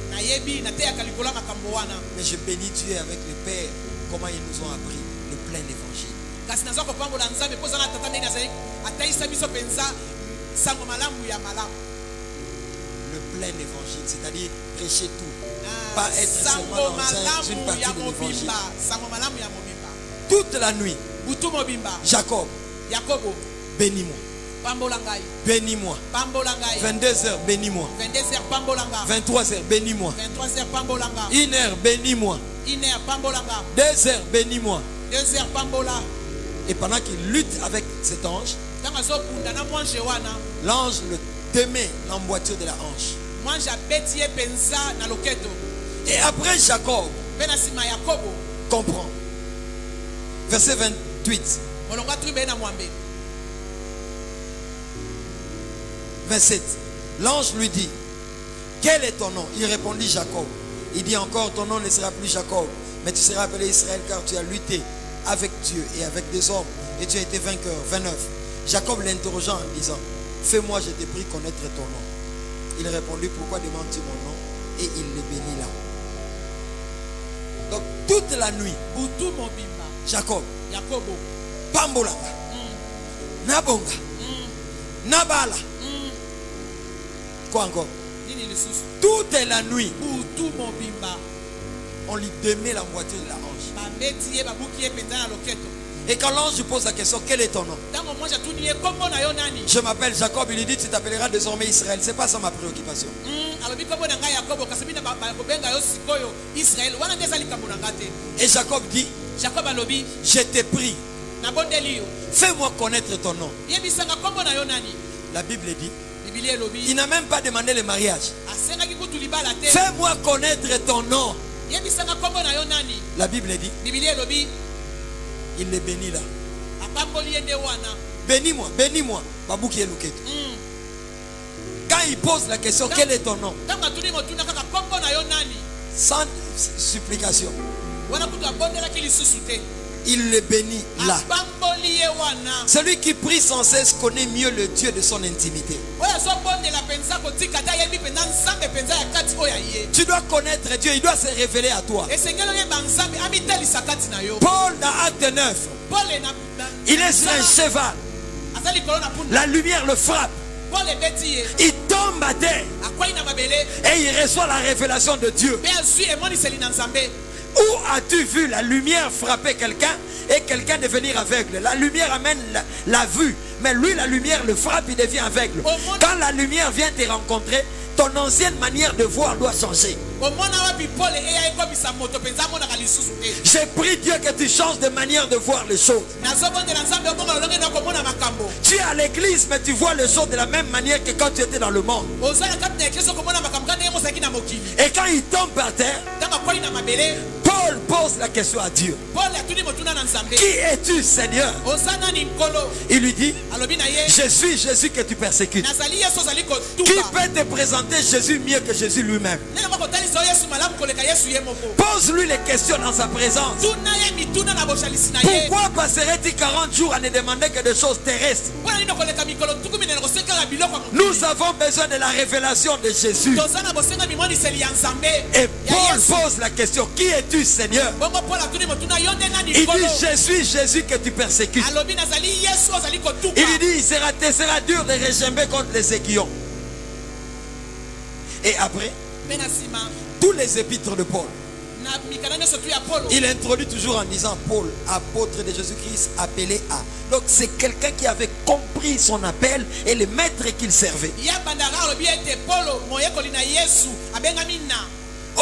Mais je bénis Dieu avec le Père, comment ils nous ont appris le plein évangile. Le plein évangile, c'est-à-dire prêcher tout. Pas être seulement dans une partie de l'évangile. Toute la nuit, Jacob, bénis-moi. Bénis-moi. 22h, bénis-moi. 23h, bénis-moi. 1h, bénis-moi. 2h, bénis-moi. Et pendant qu'il lutte avec cet ange, l'ange le temait l'emboîture de la hanche. Et après Jacob comprend. Verset 28. 27. L'ange lui dit, quel est ton nom? Il répondit Jacob. Il dit encore, ton nom ne sera plus Jacob, mais tu seras appelé Israël, car tu as lutté avec Dieu et avec des hommes, et tu as été vainqueur. 29. Jacob l'interrogea en disant, fais-moi, je te prie, connaître ton nom. Il répondit, pourquoi demandes-tu mon nom? Et il le bénit là. Donc toute la nuit, Jacob, Pambolanga, Nabonga, Nabala. Quoi encore? toute la nuit, on lui démet la moitié de la hanche. Et quand l'ange lui pose la question, quel est ton nom? Je m'appelle Jacob. Il lui dit, tu t'appelleras désormais Israël. C'est pas ça ma préoccupation. Et Jacob dit, je t'ai pris, fais-moi connaître ton nom. La Bible dit, il n'a même pas demandé le mariage. Fais-moi connaître ton nom. La Bible dit, il les bénit là. Bénis-moi, bénis-moi. Quand il pose la question, quel est ton nom? Sans supplication, il le bénit là. Celui qui prie sans cesse connaît mieux le Dieu de son intimité. Tu dois connaître Dieu, il doit se révéler à toi. Paul dans Acte 9, il est sur un cheval. La lumière le frappe. Il tombe à terre et il reçoit la révélation de Dieu. Où as-tu vu la lumière frapper quelqu'un et quelqu'un devenir aveugle? La lumière amène la vue, mais lui la lumière le frappe, il devient aveugle. Quand la lumière vient te rencontrer, ton ancienne manière de voir doit changer. J'ai pris Dieu que tu changes de manière de voir les choses. Tu es à l'église, mais tu vois les choses de la même manière que quand tu étais dans le monde. Et quand il tombe par terre, Paul pose la question à Dieu. Qui es-tu, Seigneur? Il lui dit, je suis Jésus que tu persécutes. Qui peut te présenter Jésus mieux que Jésus lui-même? Pose-lui les questions dans sa présence. Pourquoi passerait-il 40 jours à ne demander que des choses terrestres? Nous avons besoin de la révélation de Jésus. Et Paul pose la question, qui es-tu, Seigneur? Il dit, je suis Jésus que tu persécutes. Il lui dit, il sera dur de régember contre les aiguillons. Et après, tous les épîtres de Paul, il introduit toujours en disant Paul, apôtre de Jésus-Christ, appelé à. Donc c'est quelqu'un qui avait compris son appel et le maître qu'il servait.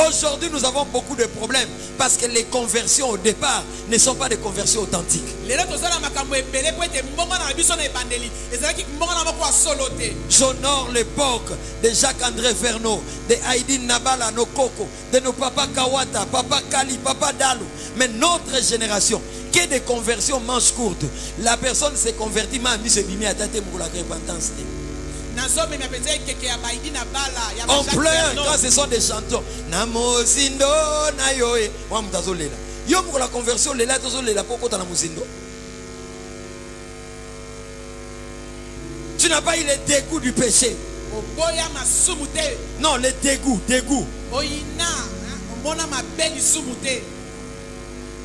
Aujourd'hui, nous avons beaucoup de problèmes parce que les conversions au départ ne sont pas des conversions authentiques. J'honore l'époque de Jacques-André Verneau, de Haïdine Nabala, nos Koko, de nos papa Kawata, papa Kali, papa Dalou. Mais notre génération, qui est des conversions manches courtes, la personne s'est convertie, m'a mis ce bimi à tâter pour la repentance. On pleure quand ce sont des chanteurs. Namozindo na yoe. Yo pour la conversion, les lettres sont les la poko dans la muzindo. Tu n'as pas eu le dégoût du péché. Non, le dégoût.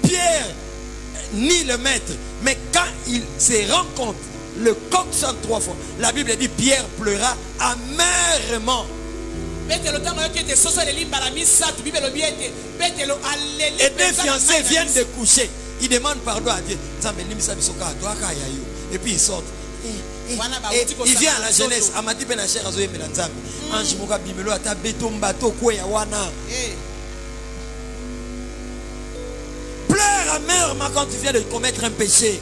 Pierre ni le maître, mais quand il se rend compte, le coq chante 3 fois. La Bible dit Pierre pleura amèrement. Et deux fiancés viennent de coucher. Ils demandent pardon à Dieu. Et puis ils sortent. Et il vient à la jeunesse. Pleure amèrement quand tu viens de commettre un péché.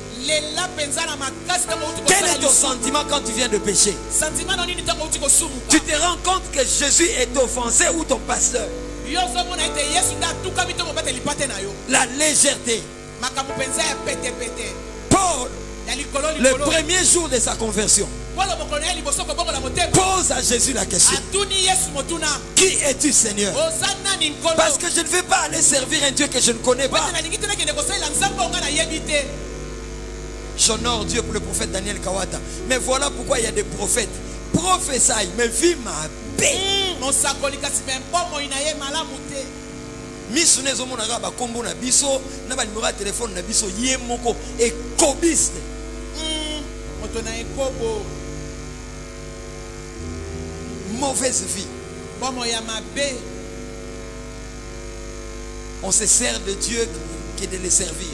Quel est ton sentiment quand tu viens de pécher? Tu te rends compte que Jésus est offensé ou ton pasteur? La légèreté. Paul, le premier jour de sa conversion, pose à Jésus la question. Qui es-tu, Seigneur? Parce que je ne veux pas aller servir un Dieu que je ne connais pas. J'honore Dieu pour le prophète Daniel Kawata. Mais voilà pourquoi il y a des prophètes. Prophétie, mais vie ma paix. Missionnaires au monde arabe, combo na biso, na ba numéro de téléphone na biso yemoko et cobiste. Mauvaise vie. On se sert de Dieu que de les servir.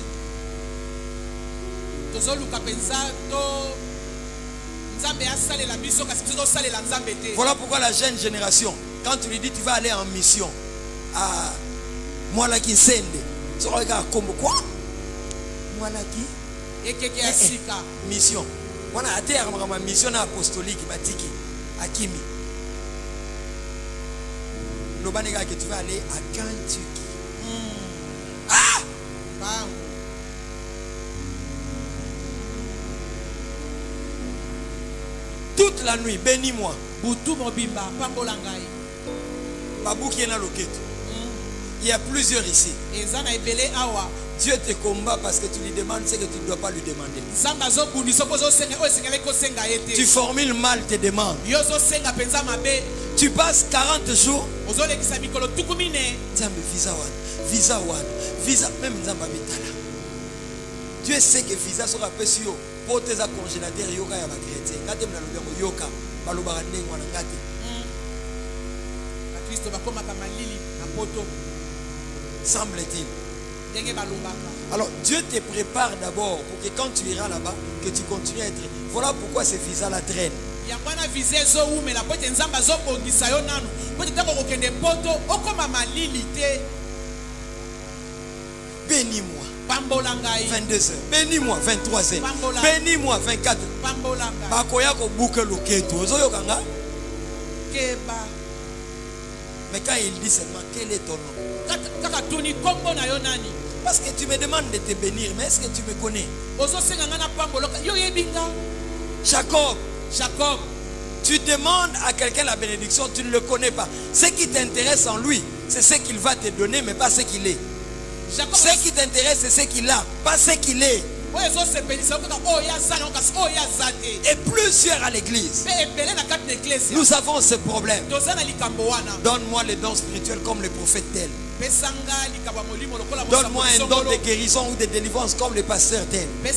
Voilà pourquoi la jeune génération, quand tu lui dis tu vas aller en mission à Mwalaki Sende, tu regardes comme quoi? Mwalaki mission. On a été à ma mission apostolique Batiki Akimi. Le banega que tu vas aller à Kentucky. Ah! Toute la nuit, bénis-moi. Babou qui est dans le ghetto. Il y a plusieurs ici. Dieu te combat parce que tu lui demandes ce que tu ne dois pas lui demander. Tu formules mal tes demandes. Tu passes 40 jours. Visa one. Visa même Dieu sait que visa sera fait sur pour tes congélateurs yoga ya ba chrétien. Ngate mna lobyango yoka baloba ndenge wana ngate. Kristo bakoma kama lili na poto. Semble-t-il. Alors Dieu te prépare d'abord pour que quand tu iras là-bas, que tu continues à être. Voilà pourquoi ces visas-là traînent. Bénis-moi. 22h. Bénis-moi 23h. Bénis-moi 24h. Mais quand il dit seulement quel est ton nom? Parce que tu me demandes de te bénir, mais est-ce que tu me connais? Jacob. Tu demandes à quelqu'un la bénédiction, tu ne le connais pas. Ce qui t'intéresse en lui, c'est ce qu'il va te donner, mais pas ce qu'il est. Ce qui t'intéresse, c'est ce qu'il a, pas ce qu'il est. Et plusieurs à l'église, nous avons ce problème. Donne-moi les dons spirituels comme le prophète tel. Donne-moi un don de guérison ou de délivrance comme le pasteur tel. 1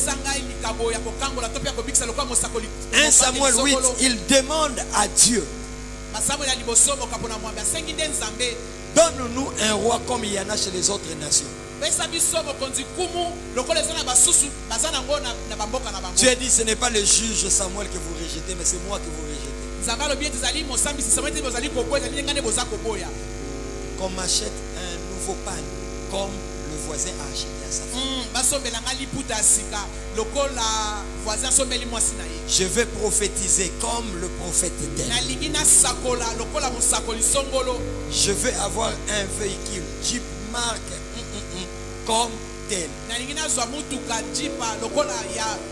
Samuel 8, il demande à Dieu: donne-nous un roi comme il y en a chez les autres nations. Dieu dit: ce n'est pas le juge Samuel que vous rejetez, mais c'est moi que vous rejetez. Qu'on m'achète un nouveau pan comme le voisin a acheté à sa femme. Je vais prophétiser comme le prophète tel. Je vais avoir un véhicule Jeep marque comme tel.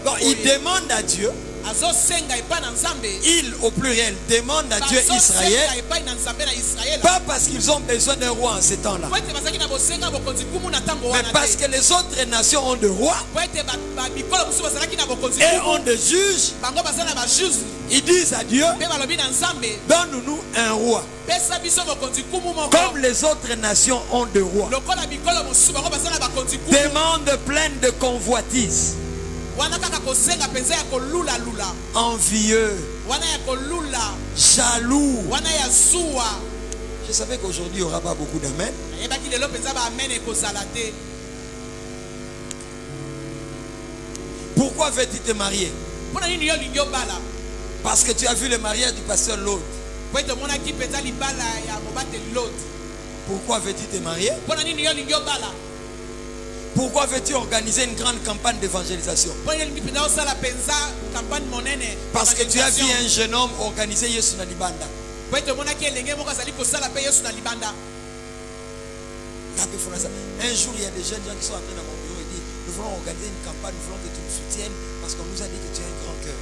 Bon, il demande à Dieu. Il au pluriel demande à Dieu Israël, pas parce qu'ils ont besoin d'un roi en ces temps-là, mais parce que les autres nations ont de rois et ont de juges. Ils disent à Dieu: donne-nous un roi comme les autres nations ont de rois. Demande pleine de convoitise. Envieux, jaloux. Je savais qu'aujourd'hui il n'y aura pas beaucoup d'amen. Pourquoi veux-tu te marier? Parce que tu as vu le mariage du pasteur Lod. Pourquoi veux-tu te marier? Pourquoi veux-tu organiser une grande campagne d'évangélisation? Parce que tu as vu un jeune homme organiser Yesu na libanda. Un jour il y a des jeunes gens qui sont entrés dans mon bureau et disent: nous voulons organiser une campagne, nous voulons que tu nous soutiennes parce qu'on nous a dit que tu as un grand cœur.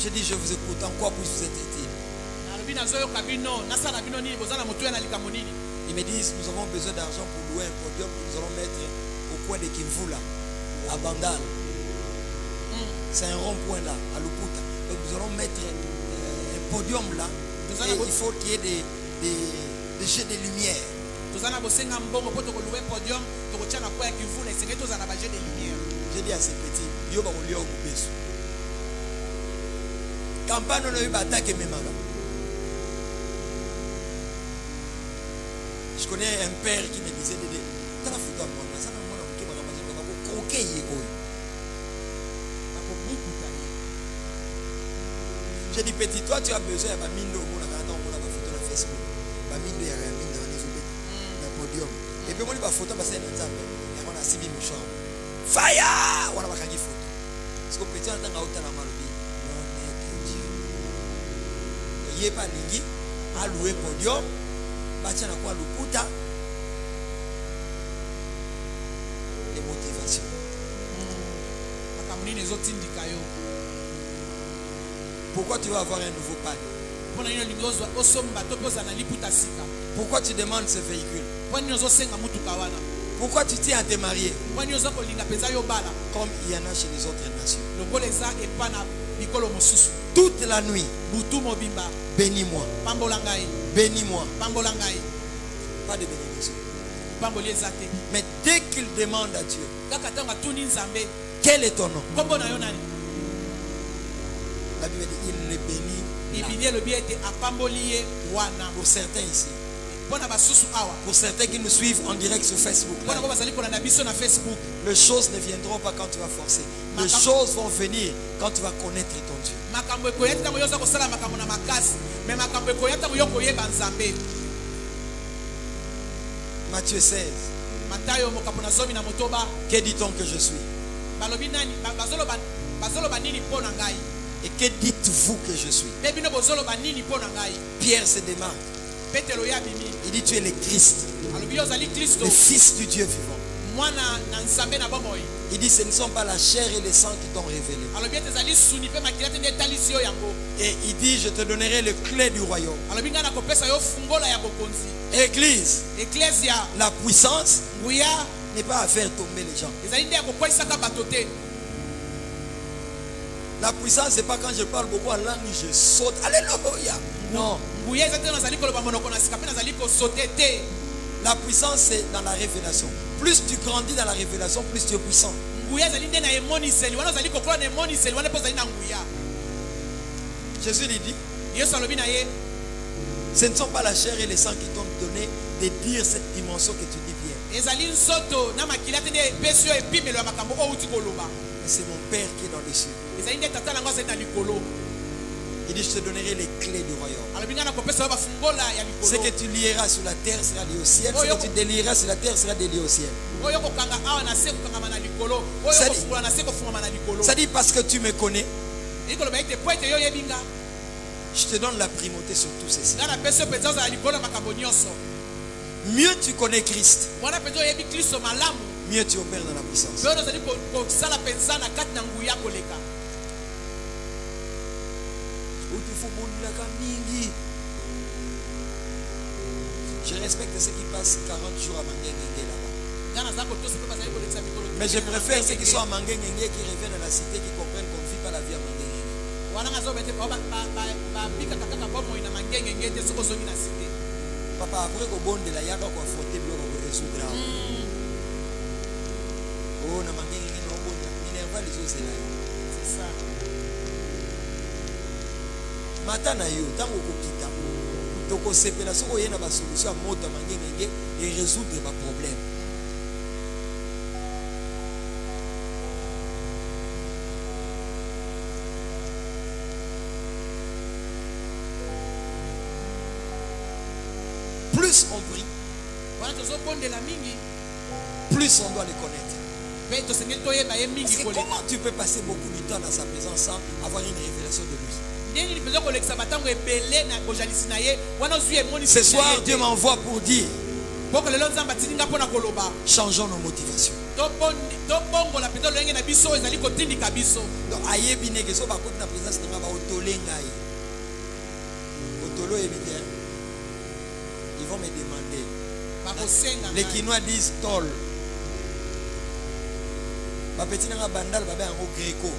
J'ai dit: je vous écoute, en quoi puis-je vous être utile? Ils me disent: nous avons besoin d'argent pour louer un podium que nous allons mettre au coin de Kimvula, à Bandal. C'est un rond-point là, à Luputa. Donc nous allons mettre un podium là. Et il faut qu'il y ait des jets de lumière. J'ai dit à ces petits: campagne on a eu attaque et même. Je connais un père qui me disait t'as la photo à moi ça m'a montré que ma maman va croquer yego. J'ai dit petit toi tu as besoin de mindo on a quand on a photo sur Facebook. Ba mindo ya mindo on est na podium. Et puis moi ba photo ba c'est nzambe. Ya on a sibi mouchon. Fire! On a pas photo. Parce que petit on a autant la malobi. Non mais Dieu. Il est pas lingi à louer podium. Batia na kwa lukuta. Les motivations. Makamuni les autres indikayo. Pourquoi tu vas avoir un nouveau panne? Pourquoi tu demandes ce véhicule? Pourquoi tu tiens à te marier? Comme il y en a chez les autres nations. Toute la nuit, bénis-moi. Bénis-moi. Pas de bénédiction. Mais dès qu'il demande à Dieu, quel est ton nom? La Bible dit il le bénit. Pour certains ici. Pour certains qui nous suivent en direct sur Facebook. Les choses ne viendront pas quand tu vas forcer. Les choses vont venir quand tu vas connaître ton Dieu. Matthieu 16. Que dit-on que je suis? Et que dites-vous que je suis? Pierre se démarque. Il dit tu es le Christ, le Fils du Dieu vivant. Il dit ce ne sont pas la chair et le sang qui t'ont révélé. Et il dit je te donnerai les clés du royaume. Église, la puissance n'est pas à faire tomber les gens. La puissance, c'est pas quand je parle beaucoup en langue, je saute. Alléluia. Non. La puissance, c'est dans la révélation. Plus tu grandis dans la révélation, plus tu es puissant. Jésus lui dit, ce ne sont pas la chair et le sang qui t'ont donné de dire cette dimension que tu dis bien. C'est mon Père qui est dans les cieux. Il dit je te donnerai les clés du royaume. Ce que tu lieras sur la terre sera lié au ciel. Ce que tu délieras sur la terre sera délié au ciel. Ça dit parce que tu me connais, je te donne la primauté sur tout ceci. Mieux tu connais Christ, mieux tu opères dans la puissance. Je respecte ceux qui passent 40 jours à Manguengenge là-bas. Mais je préfère ceux qui sont à Manguengenge qui reviennent à la cité, qui comprennent qu'on ne vit pas la vie à Manguengenge. Papa, après qu'on bonde la yaka qu'on affronte bloc pour résoudre. Oh, na Manguengenge non bon, Minerva les autres c'est là. C'est ça. Matana yo, tango kokita. Toko sepela soko yena ba solution à moto Manguengenge et résoudre ma problème. Plus on prie, plus on doit les connaître. Parce que comment tu peux passer beaucoup de temps dans sa présence sans avoir une révélation de lui? Ce soir, Dieu m'envoie pour dire changeons nos motivations. Donc, ils vont me demander. Les Quinois disent tol. Ma petite n'a bandal babé en gréco.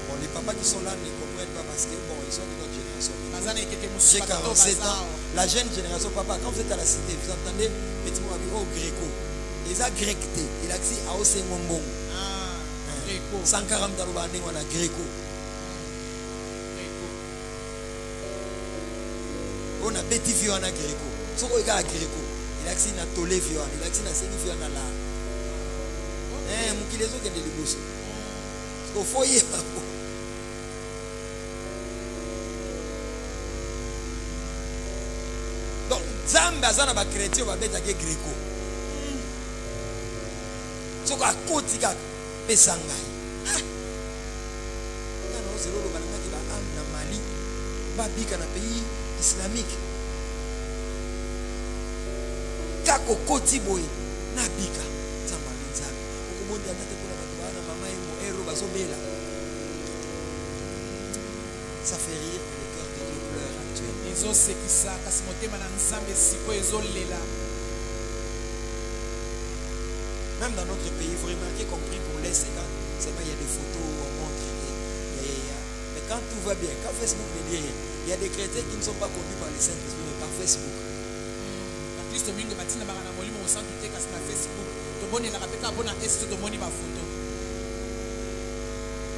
Bon, les papas qui sont là ne comprennent pas parce que bon, ils sont de notre génération. J'ai 47 ans. La jeune génération, papa, quand vous êtes à la cité, vous entendez petit mot au gréco. Ils ont grecté. Il a dit à Osengombong. Sankara mtaruba ndenge wana Greco. On a beti vieux wana Greco. Soko ika Greco. Il a que na tolé vieux wana, il a que na sengi vieux wana la. Mukilezo kende liboso. Soko foyer bako. Donc Zamba zana ba chrétien ba beta ke Greco. Soko akoti kaka pesa ngai. Kana ozelo balanga ki ba am na Mali ba bika na pays islamique. Kako koti boy na bika Zamba nzambe. Okomonde atate kuna ba bana mama emo ero bazobela. Ça fait rire, le cœur de Dieu pleure actuellement. Même dans notre pays, vous remarquez, compris pour l'Est, c'est pas il y a des photos, on montre. Mais quand tout va bien, quand Facebook ne dit rien, il y a des chrétiens qui ne sont pas connus par les Saint-Esprit, mais par Facebook.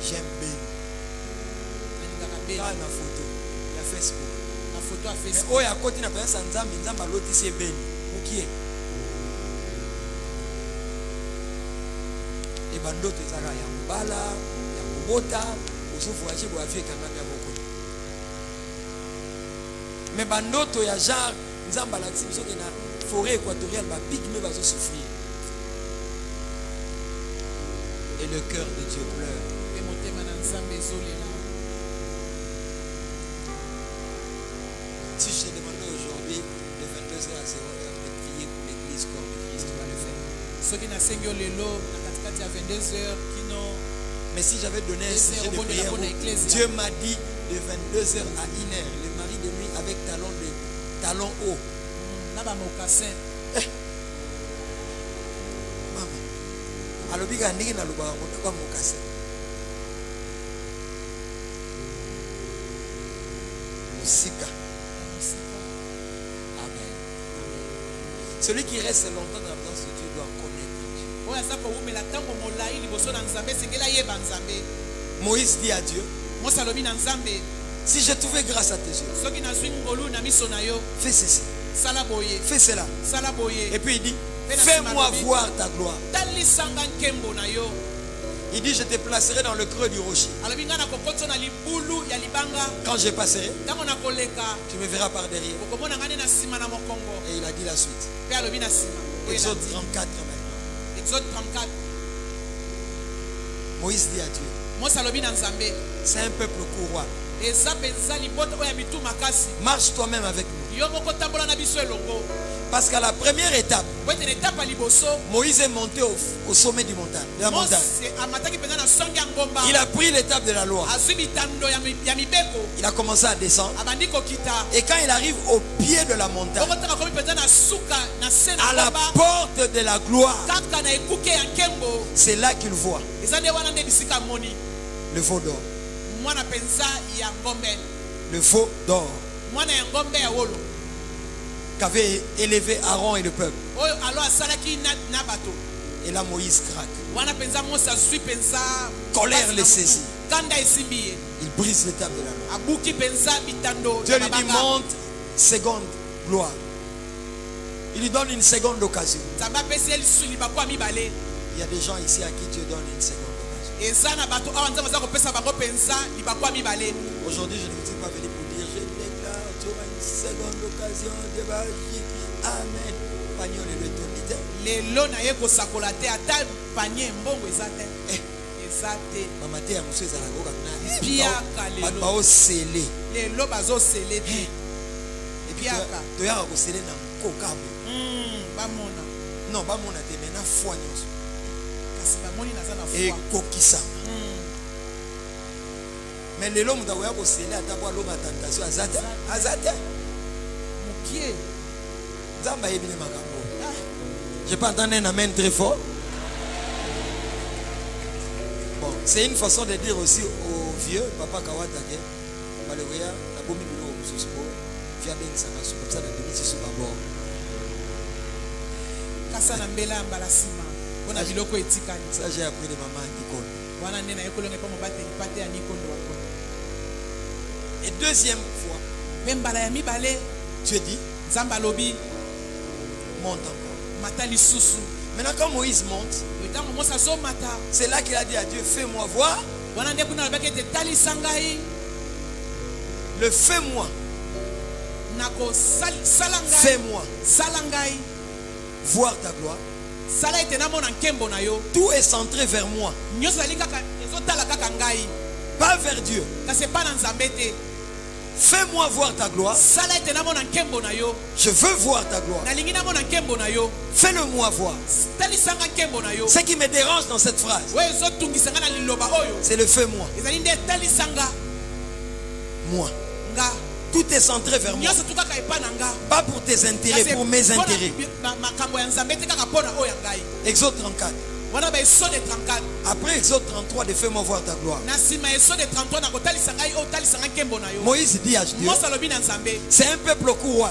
J'aime bien. Dans la photo, il y a Facebook. La photo à Facebook. Mais oh, il y a côté n'a pas un Nzambe l'autre c'est ben. Ou qui est? Et bandoto ezaka ya mbala, ya kubota, usufu wachi bwa Afrika ngaka boko. Mais bandoto ya genre Nzamba la biso ke na forêt équatoriale ba pygmée bazo souffrir. Et le cœur de Dieu pleure. Et motema na Nzambe ezolela. Si je te demandais aujourd'hui de 22h à 0h de prier pour l'église corps de Christ, tu vas le faire. Mais si j'avais donné un sujet de prière, Dieu m'a dit de 22h à 1h, le mari de nuit avec talons hauts. Maman, alobika ndenge na loba ngo kwa mokase. Musika. Amen. Celui qui reste longtemps dans la présence de Dieu doit connaître Dieu. Moïse dit à Dieu, si j'ai trouvé grâce à tes yeux, fais ceci, fais cela. Et puis il dit, fais-moi voir ta gloire. Il dit, je te placerai dans le creux du rocher. Quand je passerai, tu me verras par derrière. Et il a dit la suite. Exode 34 maintenant. Exode 34. Moïse dit à Dieu, c'est un peuple courroie. Marche toi-même avec nous. Parce qu'à la première étape, Moïse est monté au sommet de la montagne. Il a pris l'étape de la loi. Il a commencé à descendre. Et quand il arrive au pied de la montagne, à la porte de la gloire, c'est là qu'il voit le veau d'or. Le veau d'or qu'avait élevé Aaron et le peuple. Et là Moïse craque. Colère les saisit. Il brise l'étape de la loi. Dieu lui dit monte, seconde gloire. Il lui donne une seconde occasion. Il y a des gens ici à qui Dieu donne une seconde occasion. Aujourd'hui je ne vous dis pas venir pour dire je déclare tu auras une seconde occasion de magie. Amen. Pagnon le tonité. Les lona yeko sakolate ata panier mbongo ezate. Ezate. Mama te ya muso ezala ko kana. Pia kalelo. Ba o scellé. Les lo bazo scellé. Et puis to ya ko scellé na kokabo. Ba mona. Non, ba mona te mena foi nyonso. Kasi ba moni na zana foi. Et kokisa. Mais les hommes doivent avoir scellé à tavoir l'homme à tentation. Azate. Moukié. Zamba ebine makambo. Je peux entendre un amen très fort. Bon, c'est une façon de dire aussi aux vieux, papa Kawatake, Baleweya, la bomi bilo mususubo, via ben sanasu, comme ça la demi c'est sur bord. Kasa na mbela mbalasima. Bona biloko etikani. Ça j'ai appris de maman Nikon. Et deuxième fois, Dieu dit, monte encore. Maintenant quand Moïse monte, c'est là qu'il a dit à Dieu, fais-moi voir. Le fais-moi. Fais-moi voir ta gloire. Tout est centré vers moi, pas vers Dieu. Fais-moi voir ta gloire. Je veux voir ta gloire. Fais-le-moi voir. Ce qui me dérange dans cette phrase, c'est le fais-moi. Moi. Tout est centré vers moi. Pas pour tes intérêts, pour mes intérêts. Exode 34. Après Exode 33, de fais-moi voir ta gloire. Moïse dit à Dieu, c'est un peuple courroie.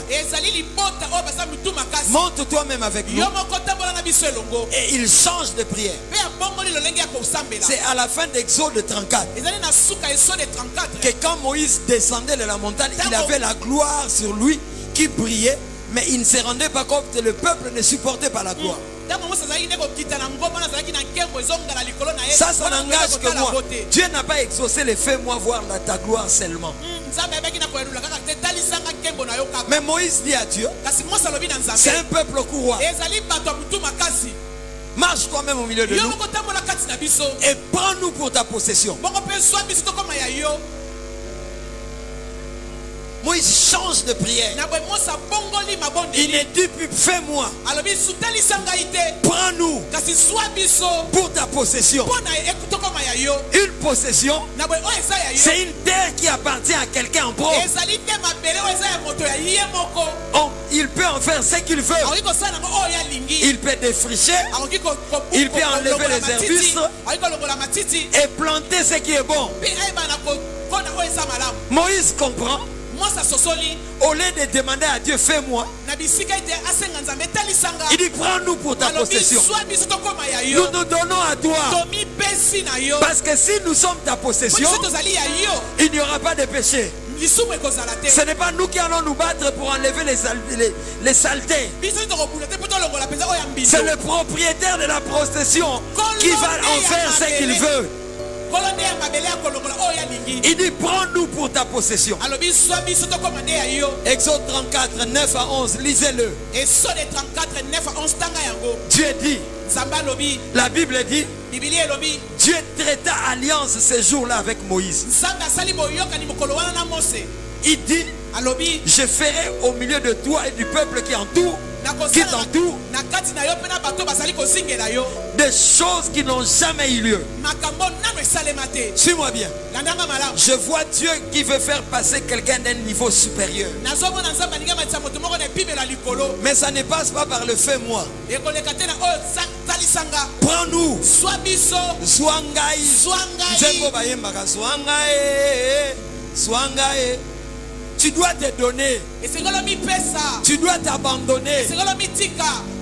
Monte toi-même avec nous. Et il change de prière. C'est à la fin d'Exode 34 que quand Moïse descendait de la montagne, il avait la gloire sur lui qui brillait, mais il ne se rendait pas compte que le peuple ne supportait pas la gloire. Ça n'engage que moi. Dieu n'a pas exaucé le fais-moi voir ta gloire seulement. Mais Moïse dit à Dieu, c'est un peuple courroie. Marche toi-même au milieu de nous et prends-nous pour ta possession. Moïse change de prière. Il ne dit plus fais-moi. Prends-nous pour ta possession. Une possession, c'est une terre qui appartient à quelqu'un en propre. Il peut en faire ce qu'il veut. Il peut défricher. Il peut enlever les arbustes et planter ce qui est bon. Moïse comprend. Au lieu de demander à Dieu, fais-moi, il dit, prends-nous pour ta possession. Nous nous donnons à toi. Parce que si nous sommes ta possession, il n'y aura pas de péché. Ce n'est pas nous qui allons nous battre pour enlever les saletés. C'est le propriétaire de la possession qui va en faire ce qu'il veut. Il dit, prends-nous pour ta possession. Exode 34, 9 à 11, lisez-le. Dieu dit, la Bible dit, Dieu traita alliance ce jour-là avec Moïse. Il dit, je ferai au milieu de toi et du peuple qui t'entoure des choses qui n'ont jamais eu lieu. Suis-moi bien. Je vois Dieu qui veut faire passer quelqu'un d'un niveau supérieur. Mais ça ne passe pas par le fait moi. Prends-nous. Tu dois te donner. Tu dois t'abandonner.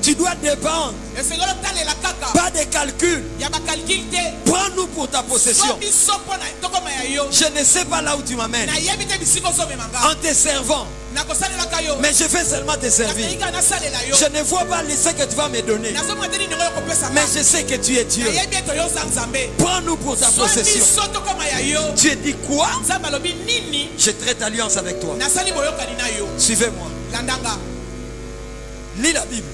Tu dois dépendre. Pas de calcul. Prends-nous pour ta possession. Je ne sais pas là où tu m'amènes en te servant. Mais je vais seulement te servir. Je ne vois pas ce que tu vas me donner. Mais je sais que tu es Dieu. Prends-nous pour ta possession. Dieu dit quoi? Je traite alliance avec toi. Suivez-moi. Lis la Bible.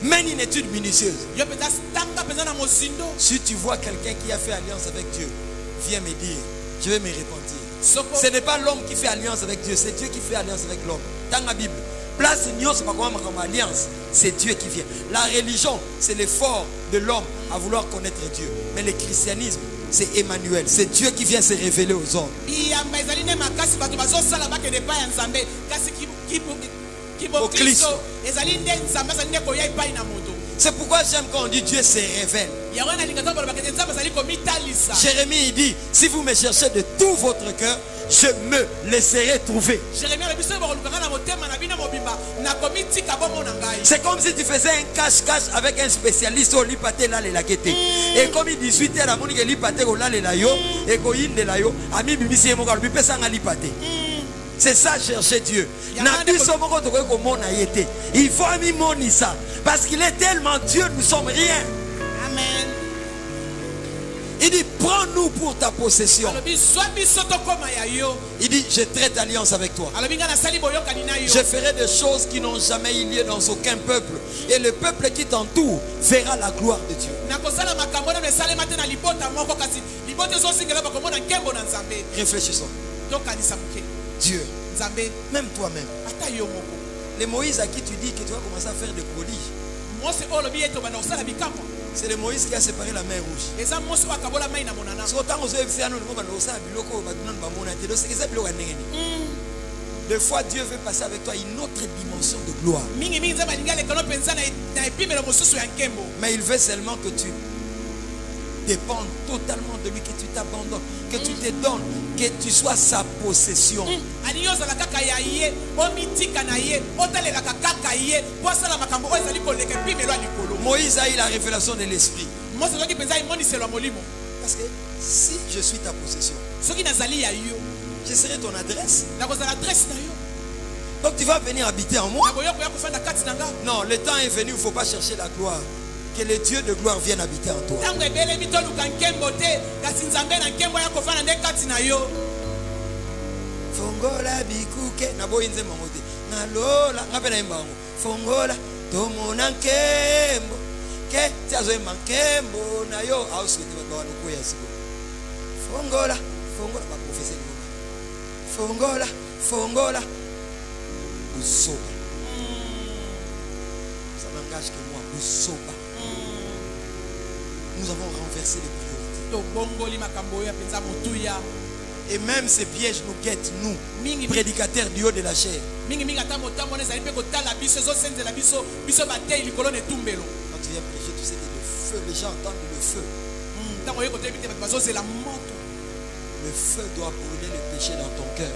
Mène une étude minutieuse. Si tu vois quelqu'un qui a fait alliance avec Dieu, viens me dire. Je vais me repentir. Ce n'est pas l'homme qui fait alliance avec Dieu, c'est Dieu qui fait alliance avec l'homme. Dans la Bible, place comme alliance, c'est Dieu qui vient. La religion, c'est l'effort de l'homme à vouloir connaître Dieu. Mais le christianisme, c'est Emmanuel, c'est Dieu qui vient se révéler aux hommes. Au Christ. C'est pourquoi j'aime quand on dit Dieu se révèle. Jérémie il dit, si vous me cherchez de tout votre cœur, je me laisserai trouver. C'est comme si tu faisais un cache-cache avec un spécialiste au lipate là les laqueté. Et comme il 18h à mon que lipate au là les layo et ko inde la yo, ami bimisi mo ka bipe sanga lipate. C'est ça chercher Dieu. Il faut amimoni ça. Parce qu'il est tellement Dieu, nous sommes rien. Amen. Il dit, prends-nous pour ta possession. Il dit, je traite alliance avec toi. Je ferai des choses qui n'ont jamais eu lieu dans aucun peuple. Et le peuple qui t'entoure verra la gloire de Dieu. Réfléchissons. Dieu, même toi-même. Les Moïse à qui tu dis que tu vas commencer à faire des prodiges, c'est le Moïse qui a séparé la mer rouge. Des fois, Dieu veut passer avec toi une autre dimension de gloire. Mais il veut seulement que tu dépendes totalement de lui, que tu t'abandonnes, que tu te donnes, que tu sois sa possession. Moïse a eu la révélation de l'esprit. Parce que si je suis ta possession, je serai ton adresse. Donc tu vas venir habiter en moi. Non, le temps est venu, il ne faut pas chercher la gloire. Que le Dieu de gloire vienne habiter en toi. Fongola bikuke na boyinze mamote na lola ngapela imbango fongola tomona nkembo ke tiazo mankembo na yo auswete baba lokoya siko fongola ba professeur fongola usoba ça n'engage que moi usoba. Nous avons renversé les priorités. Et même ces pièges nous guettent, nous, prédicateurs du haut de la chair. Quand tu viens prêcher, tu sais que le feu, les gens entendent le feu. Le feu doit brûler le péché dans ton cœur.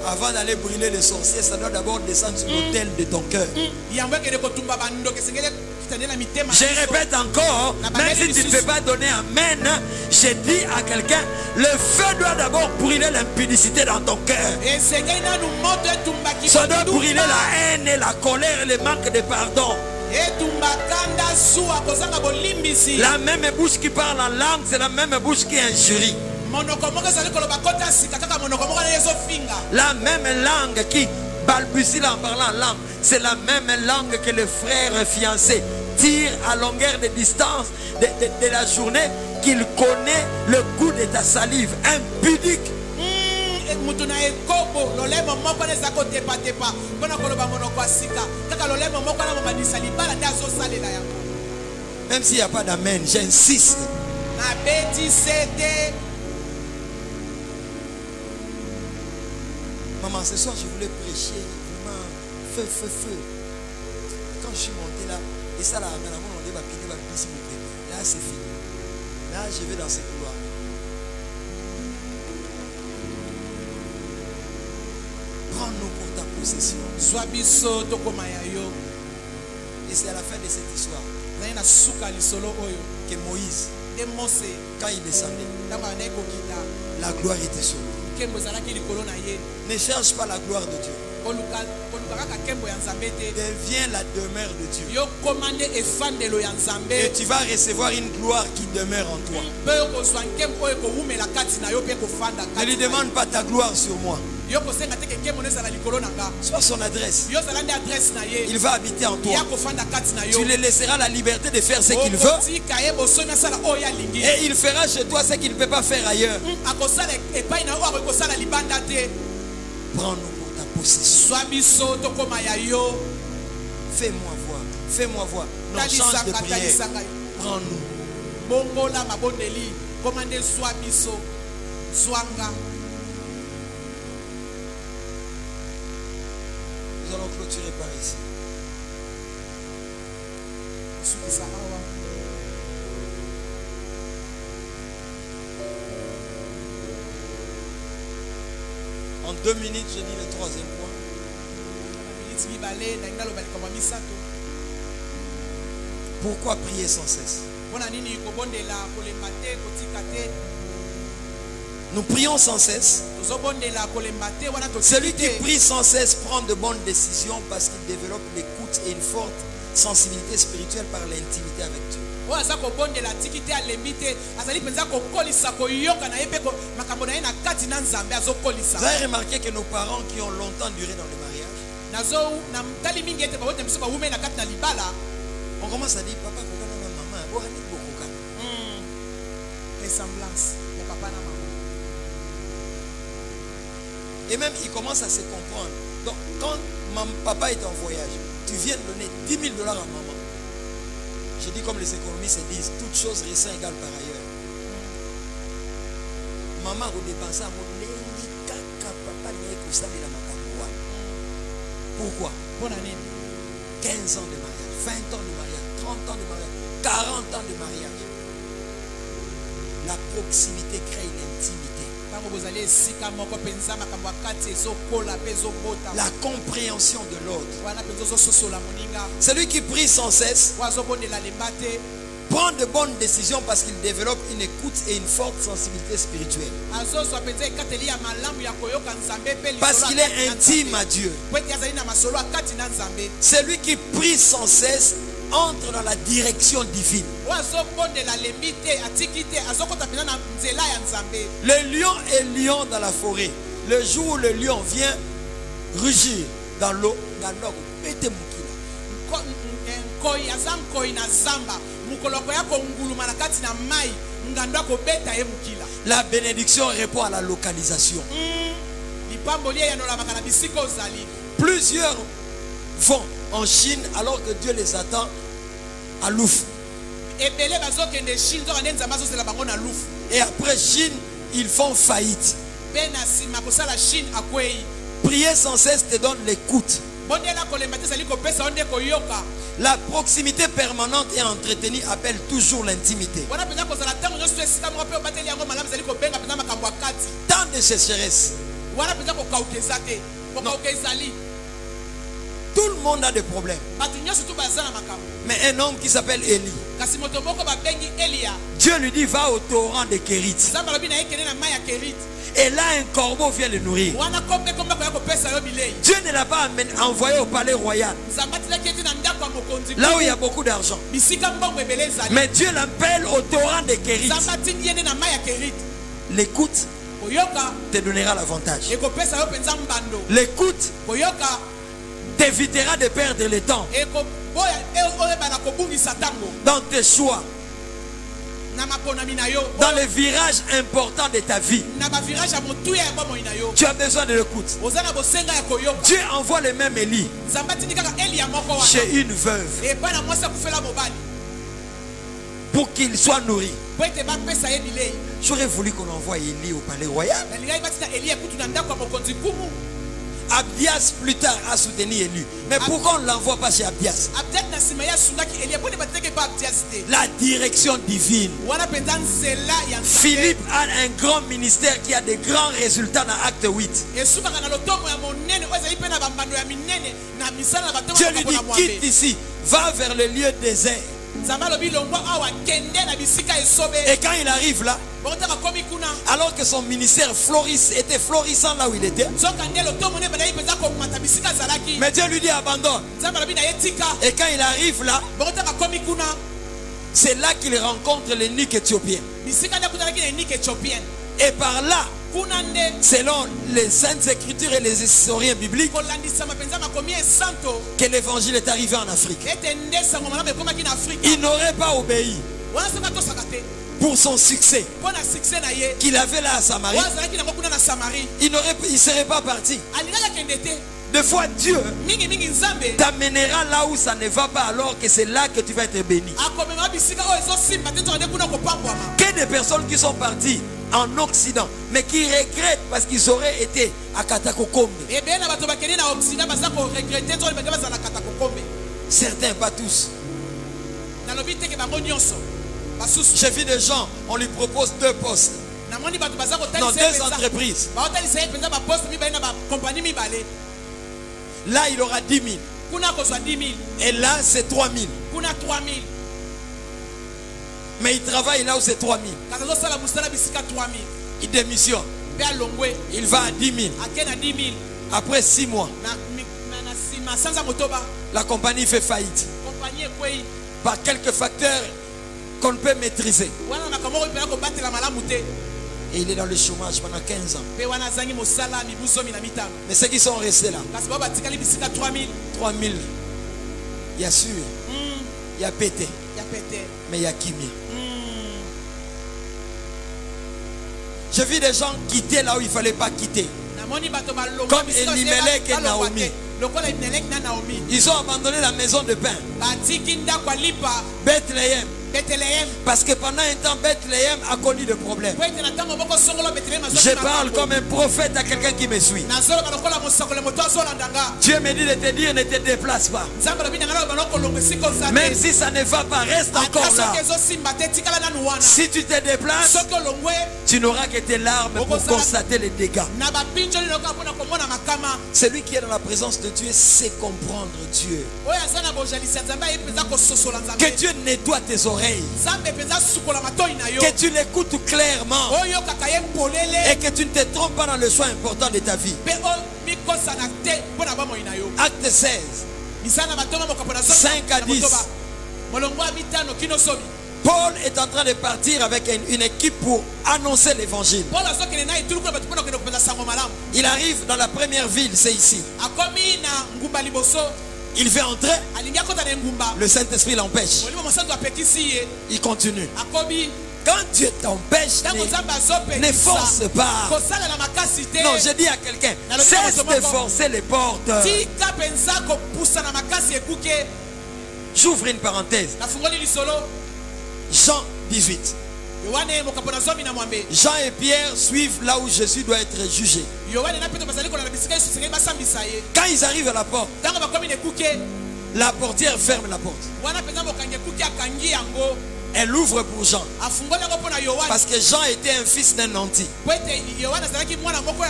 Avant d'aller brûler les sorciers, ça doit d'abord descendre sur l'autel de ton cœur. Je répète encore, même si tu ne peux pas donner amen, je dis à quelqu'un, le feu doit d'abord brûler l'impudicité dans ton cœur. Ça doit brûler la haine et la colère et le manque de pardon. La même bouche qui parle en langue, c'est la même bouche qui injurie. La même langue qui balbutie en parlant en langue, c'est la même langue que le frère fiancé tire à longueur de distance de la journée, qu'il connaît le goût de ta salive impudique. Même s'il n'y a pas d'amen, j'insiste. Maman, ce soir je voulais prêcher vraiment feu. Quand je suis monté là, et ça là, là c'est fini. Là je vais dans cette couloirs. Prends-nous pour ta possession. Et c'est à la fin de cette histoire que Moïse, quand il descendait, la gloire était sur lui. Ne cherche pas la gloire de Dieu. Deviens la demeure de Dieu. Et tu vas recevoir une gloire qui demeure en toi. Ne lui demande pas ta gloire sur moi. Sois son adresse. Il va habiter en toi. Tu lui laisseras la liberté de faire ce qu'il veut. Et il fera chez toi ce qu'il ne peut pas faire ailleurs. Prends-nous pour ta possession. Fais-moi voir. Non, change de prière. Prends-nous. Nous allons clôturer par ici. En 2 minutes, je dis le 3e point. Pourquoi prier sans cesse? Nous prions sans cesse. Celui qui prie sans cesse prend de bonnes décisions parce qu'il développe l'écoute et une forte sensibilité spirituelle par l'intimité avec Dieu. Vous avez remarqué que nos parents qui ont longtemps duré dans le mariage, on commence à dire papa, maman, les semblances, mon papa et maman. Et même il commence à se comprendre. Donc quand papa est en voyage, tu viens de donner $10 000 à maman. Je dis comme les économistes disent, toutes choses restent égales par ailleurs. Maman vous dépensez à mon papa pourquoi? 15 ans de mariage, 20 ans de mariage, 30 ans de mariage, 40 ans de mariage. La proximité crée une intimité. La compréhension de l'autre. Celui qui prie sans cesse prend de bonnes décisions parce qu'il développe une écoute et une forte sensibilité spirituelle. Parce qu'il est intime à Dieu. Celui qui prie sans cesse entre dans la direction divine. Le lion est lion dans la forêt. Le jour où le lion vient rugir dans l'eau, la bénédiction répond à la localisation. Plusieurs vont en Chine alors que Dieu les attend à Louf. Et après Chine, ils font faillite. Prier sans cesse te donne l'écoute. La proximité permanente et entretenue appelle toujours l'intimité. Tant de sécheresse. Tout le monde a des problèmes. Mais un homme qui s'appelle Élie, Dieu lui dit va au torrent de Kérit. Et là un corbeau vient le nourrir. Dieu ne l'a pas envoyé au palais royal, là où il y a beaucoup d'argent. Mais Dieu l'appelle au torrent de Kérit. L'écoute te donnera l'avantage. L'écoute t'évitera de perdre le temps dans tes choix, dans les virages importants de ta vie. Tu as besoin de l'écoute. Dieu envoie le même Élie chez une veuve pour qu'il soit nourri. J'aurais voulu qu'on envoie Élie au palais royal. Abdias plus tard a soutenu Élie. Mais pourquoi on ne l'envoie pas chez Abdias? La direction divine. Philippe a un grand ministère qui a des grands résultats dans Acte 8. Dieu lui dit quitte ici, va vers le lieu désert. Et quand il arrive là, alors que son ministère était florissant là où il était, mais Dieu lui dit abandonne. Et quand il arrive là, c'est là qu'il rencontre l'eunuque éthiopien. Et par là, selon les saintes écritures et les historiens bibliques, que l'évangile est arrivé en Afrique. Il n'aurait pas obéi pour son succès qu'il avait là à Samarie. Il ne serait pas parti. Des fois Dieu t'amènera là où ça ne va pas, alors que c'est là que tu vas être béni. Que des personnes qui sont parties en Occident mais qui regrettent parce qu'ils auraient été à Katakokombe. Certains, pas tous. J'ai vu des gens, on lui propose 2 postes dans 2 entreprises. Là, il aura 10 000. Et là, c'est 3 000. Mais il travaille là où c'est 3 000. Il démissionne. Il va à 10 000. Après 6 mois, la compagnie fait faillite. Par quelques facteurs qu'on ne peut maîtriser. Et il est dans le chômage pendant 15 ans. Mais ceux qui sont restés là, 3 000, il y a sûr, il y a pété, mais il y a Kimia. J'ai vu des gens quitter là où il ne fallait pas quitter. Comme Elimelech et Naomi. Ils ont abandonné la maison de pain. Bethléem. Parce que pendant un temps, Bethléem a connu des problèmes. Je parle comme un prophète à quelqu'un qui me suit. Dieu me dit de te dire, ne te déplace pas. Même si ça ne va pas, reste encore là. Si tu te déplaces, tu n'auras que tes larmes pour constater les dégâts. Celui qui est dans la présence de Dieu sait comprendre Dieu. Que Dieu nettoie tes oreilles. Que tu l'écoutes clairement. Et que tu ne te trompes pas dans le choix important de ta vie. Acte 16. 5 à 10. Paul est en train de partir avec une équipe pour annoncer l'évangile. Il arrive dans la première ville, c'est ici. Il veut entrer. Le Saint-Esprit l'empêche. Il continue. Quand Dieu t'empêche, ne force pas. Non, je dis à quelqu'un, cesse de forcer les portes. J'ouvre une parenthèse. Jean 18. Jean et Pierre suivent là où Jésus doit être jugé. Quand ils arrivent à la porte, la portière ferme la porte. Elle ouvre pour Jean. Parce que Jean était un fils d'un nanti.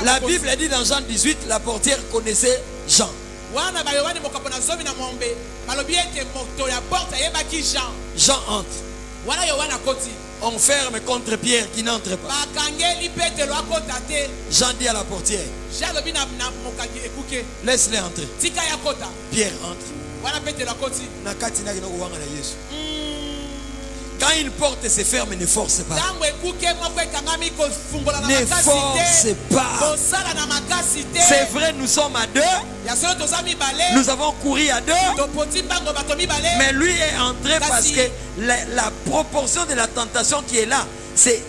La Bible dit dans Jean 18, la portière connaissait Jean. Jean entre. On ferme contre Pierre qui n'entre pas. Jean dit à la portière, laisse-les entrer. Pierre entre. Quand une porte se ferme, ne force pas. Ne force pas. C'est vrai, nous sommes à 2. Nous avons couru à 2. Mais lui est entré parce que la proportion de la tentation qui est là, c'est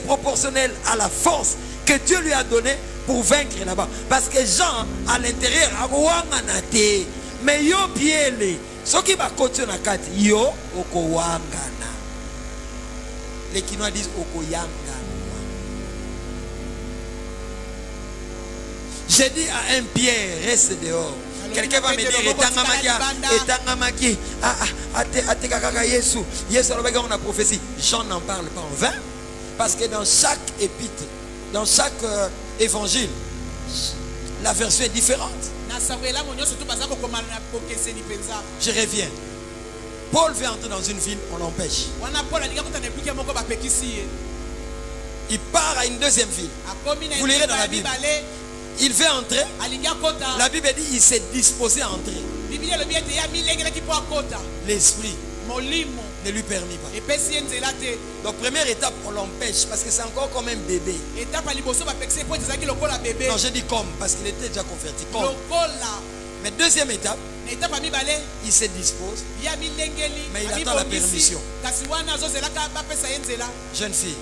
proportionnel à la force que Dieu lui a donnée pour vaincre là-bas. Parce que Jean, à l'intérieur, mais yo piele. Ce qui va continuer à kati yo okowangana. Les Kinois disent okoyangana. J'ai dit à un Pierre, reste dehors. Quelqu'un va me dire etangamaki atekaka Yesu. Yesu on a prophétie. Jean n'en parle pas en vain. Parce que dans chaque épître, dans chaque évangile, la version est différente. Je reviens. Paul veut entrer dans une ville, on l'empêche. Il part à une deuxième ville. Vous lirez dans la Bible. Il veut entrer. La Bible dit qu'il s'est disposé à entrer. L'esprit ne lui permet pas. Donc première étape, on l'empêche parce que c'est encore comme un bébé. Non, je dis comme parce qu'il était déjà converti. Comme. Mais deuxième étape, il se dispose, mais il attend la permission. Jeune fille,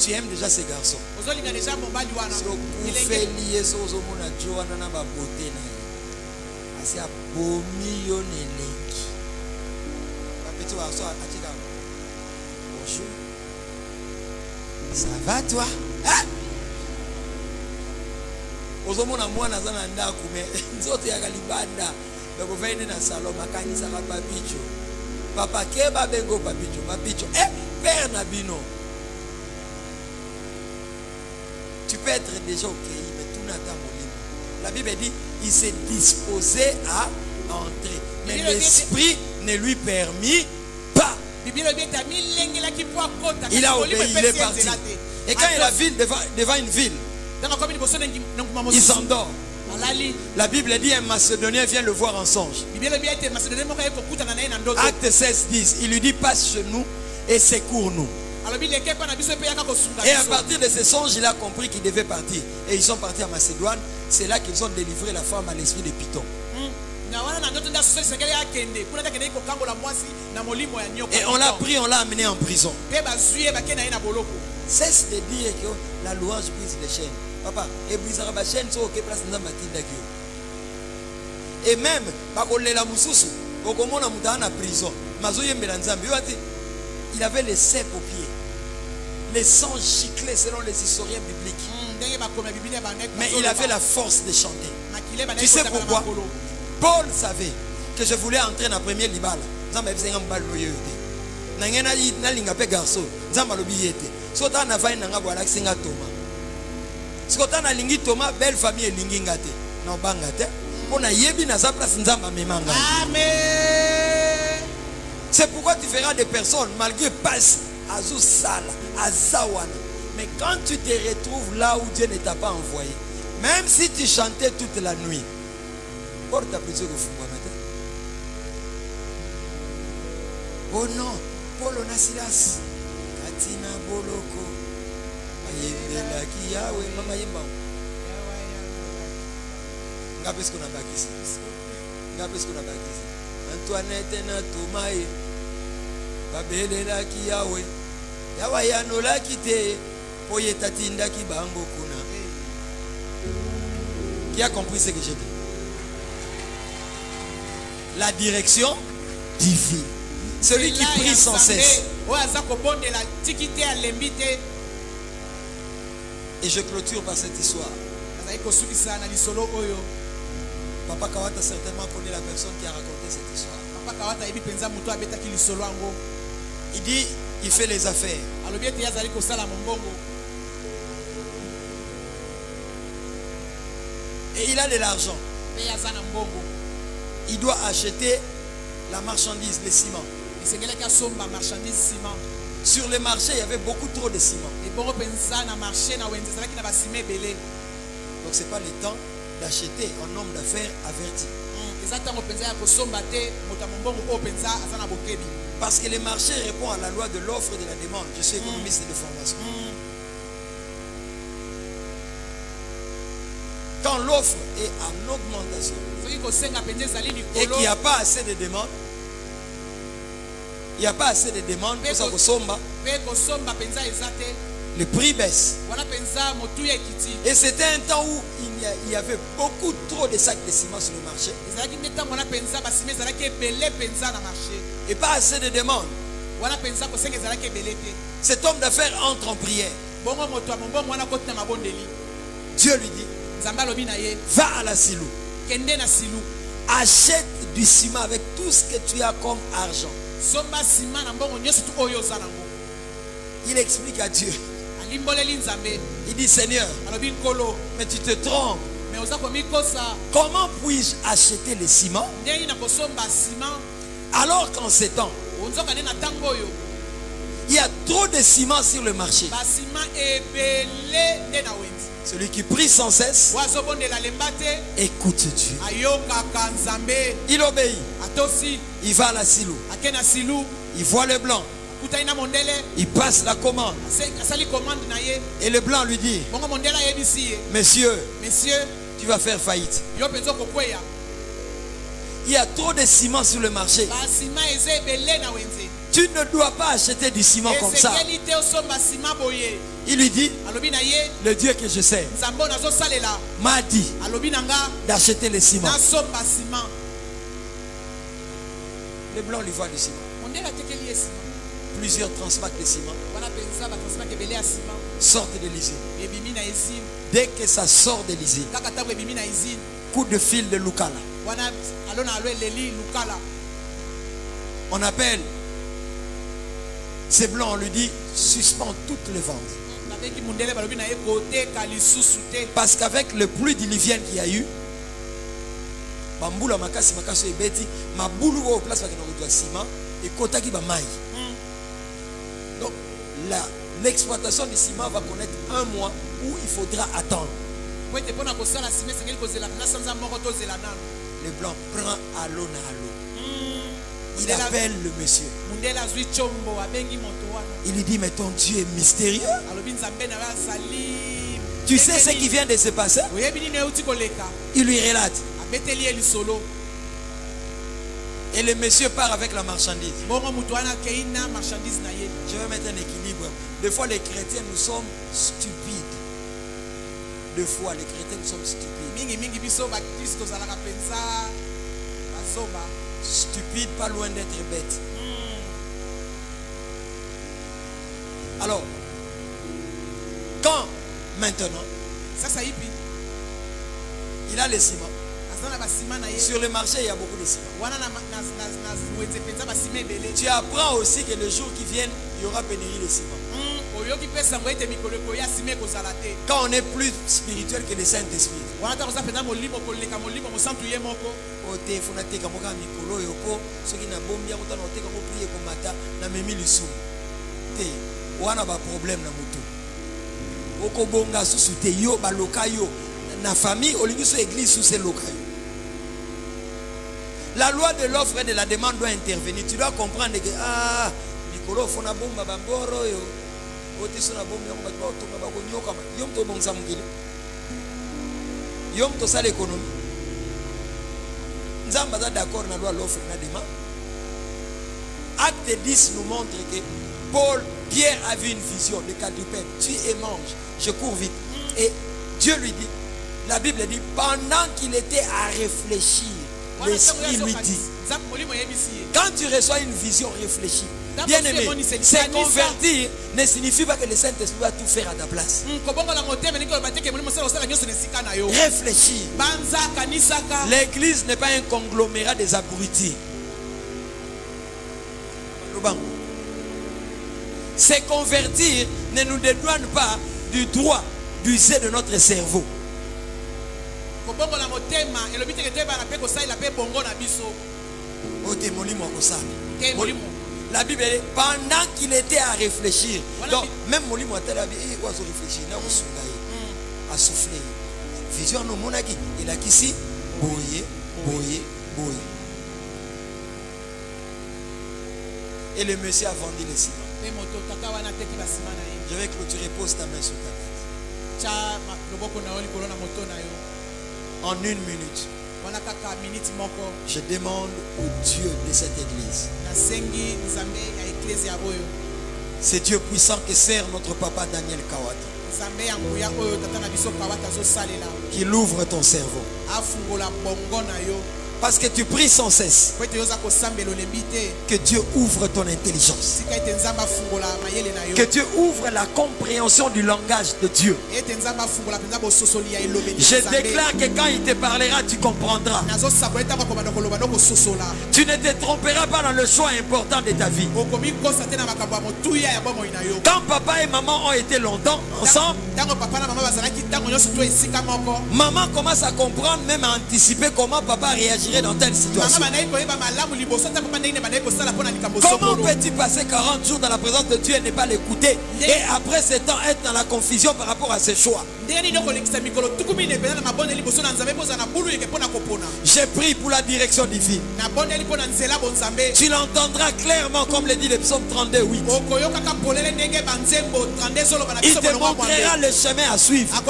tu aimes déjà ces garçons. Bonjour. Ça va toi? Hein? Ozomona mwana zana ndaku me nzote ya kalibanda. Donc vous venez dans le salon, makanisa kapapicho. Papa keba bengo papicho, papicho. Père Nabino. Tu peux être déjà au pays, mais tout n'a pas molimo. La Bible dit, il s'est disposé à entrer. Mais l'esprit ne lui permit pas. Il a obéi, il est parti. Et quand il a vu devant une ville, il s'endort. La Bible dit un Macédonien vient le voir en songe. Acte 16, 10. Il lui dit passe chez nous et secours-nous. Et à partir de ce songe, il a compris qu'il devait partir. Et ils sont partis à Macédoine. C'est là qu'ils ont délivré la femme à l'esprit de Python. Et on l'a pris, on l'a amené en prison. Cesse de dire que la louange brise les chaînes. Papa, et brisera la chaîne sur quelle place nous avons. Et même, il avait les ceps aux pieds. Les sangs giclés selon les historiens bibliques. Mais il avait la force de chanter. Tu sais pourquoi? Paul savait que je voulais entrer dans la première libala. Belle famille c'est pourquoi tu verras des personnes malgré passe Azou Sala, Azawana. Mais quand tu te retrouves là où Dieu ne t'a pas envoyé, même si tu chantais toute la nuit, porte ta plusieurs oh non, Paul Onasilas, Katina Boloko, Mayembela Kiyawe, Mama Yemba. Ngapes qu'on a bakisi. Ngapes qu'on a bakisi. Antoinette na Tomae, Babelela Kiyawe, Yawayano la Kite, Poyetatinda Kibango Kuna. Qui a compris ce que j'ai dit? La direction divine. Celui qui prie sans cesse. Et je clôture par cette histoire. Papa Kawata certainement connaît la personne qui a raconté cette histoire. Il dit, il fait les affaires. Et il a de l'argent. Il doit acheter la marchandise, le ciment. Sur le marché, il y avait beaucoup trop de ciment. Donc ce n'est pas le temps d'acheter un homme d'affaires averti. Parce que le marché répond à la loi de l'offre et de la demande. Je suis économiste de formation. Quand l'offre est en augmentation et qu'il n'y a pas assez de demandes, il n'y a pas assez de demandes pour ça que le prix baisse. Et c'était un temps où il y avait beaucoup trop de sacs de ciment sur le marché. Et pas assez de demandes. Cet homme d'affaires entre en prière. Dieu lui dit, va à la Silou. Achète du ciment avec tout ce que tu as comme argent. Il explique à Dieu. Il dit, Seigneur, mais tu te trompes. Comment puis-je acheter le ciment alors qu'en ces temps il y a trop de ciment sur le marché? Celui qui prie sans cesse écoute Dieu. Il obéit. Il va à la Silou. Il voit le blanc. Il passe la commande. Et le blanc lui dit, Monsieur, tu vas faire faillite. Il y a trop de ciment sur le marché. Tu ne dois pas acheter du ciment comme ça. Il lui dit, le Dieu que je sais m'a dit d'acheter le ciment. Le blanc lui voit du ciment. Plusieurs transmacs de ciment sortent de l'usine. Dès que ça sort de l'usine, coup de fil de Lukala. On appelle ces blancs, on lui dit suspend toutes les ventes. Parce qu'avec le pluie diluvienne qu'il y a eu, bamboula makasi makasi ebeti maboulou au place avec notre ciment et kota qui ba mai. Donc l'exploitation du ciment va connaître un mois où il faudra attendre. Le blanc prend à l'eau na l'eau. Il appelle le monsieur. Il lui dit, mais ton Dieu est mystérieux. Tu sais ce qui vient de se passer? Il lui relate. Et le monsieur part avec la marchandise. Je vais mettre un équilibre. Des fois, les chrétiens, nous sommes stupides. Des fois, les chrétiens, nous sommes stupides. Stupide, pas loin d'être bête. Alors, quand maintenant il a les ciments, sur le marché il y a beaucoup de ciments. Tu apprends aussi que le jour qui vient il y aura pénurie de ciment. Quand on est plus spirituel que le Saint-Esprit, la loi de l'offre et de la demande doit intervenir. Tu dois comprendre que Nicolo fona bomba bamboro yo. Yom to ça l'économie. Nous sommes d'accord avec la loi de l'offre et de la demande. Acte 10 nous montre que Pierre avait une vision de quadrupède. Tu et mange, je cours vite. Et Dieu lui dit, la Bible dit, pendant qu'il était à réfléchir, l'Esprit lui dit, quand tu reçois une vision réfléchie, bien aimé, se convertir ne signifie pas que le Saint-Esprit va tout faire à ta place. Réfléchir. L'église n'est pas un conglomérat des abrutis. Se convertir ne nous dédouane pas du droit d'user de notre cerveau. La Bible dit pendant qu'il était à réfléchir. Donc même Molimo a réfléchi, à souffler. Vision no monaki, il a qu'ici boyer. Et le monsieur a vendu les ciments. Je vais clôturer, pose ta main sur ta tête. En une minute, je demande au Dieu de cette église, c'est Dieu puissant qui sert notre papa Daniel Kawata, qu'il ouvre ton cerveau. Parce que tu pries sans cesse que Dieu ouvre ton intelligence, que Dieu ouvre la compréhension du langage de Dieu. Je déclare que quand il te parlera, tu comprendras. Tu ne te tromperas pas dans le choix important de ta vie. Quand papa et maman ont été longtemps ensemble, maman commence à comprendre, même à anticiper comment papa réagit dans telle situation. Comment peux-tu passer 40 jours dans la présence de Dieu et ne pas l'écouter, et après ce temps être dans la confusion par rapport à ses choix? J'ai pris pour la direction divine. Tu l'entendras clairement comme le dit le psaume 32:8. Il te montrera le chemin à suivre.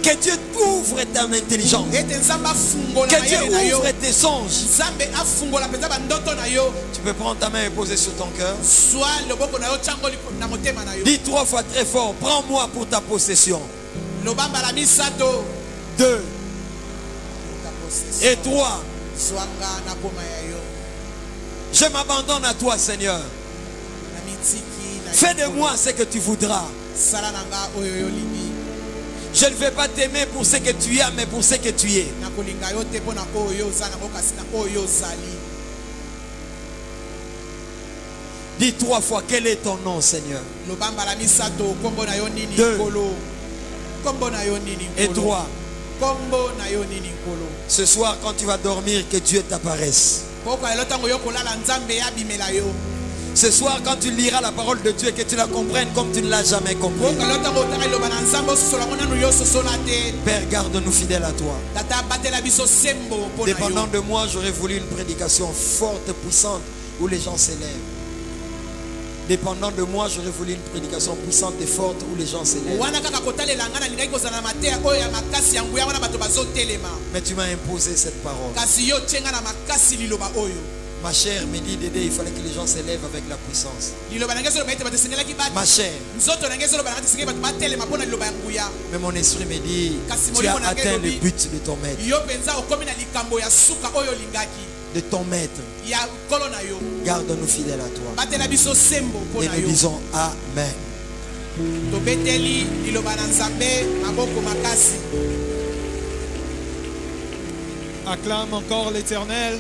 Que Dieu ouvre ton intelligence. Que Dieu ouvre tes songes. Tu peux prendre ta main et poser sur ton cœur. Dis 3 fois très fort, prends-moi pour ta possession. 2 et 3. Je m'abandonne à toi, Seigneur. Fais de moi ce que tu voudras. Je ne vais pas t'aimer pour ce que tu as, mais pour ce que tu es. Dis 3 fois, quel est ton nom, Seigneur? 2 et 3. Ce soir, quand tu vas dormir, que Dieu t'apparaisse. Ce soir, quand tu liras la parole de Dieu, que tu la comprennes comme tu ne l'as jamais compris. Père, garde-nous fidèles à toi. Dépendant de moi, j'aurais voulu une prédication forte, puissante, où les gens s'élèvent. Dépendant de moi, j'aurais voulu une prédication puissante et forte où les gens s'élèvent. Mais tu m'as imposé cette parole. Ma chère me dit, Dédé, il fallait que les gens s'élèvent avec la puissance. Ma chère. Mais mon esprit me dit, tu as atteint le but de ton maître. De ton maître. Garde-nous fidèles à toi. Et nous disons Amen. Acclame encore l'Éternel.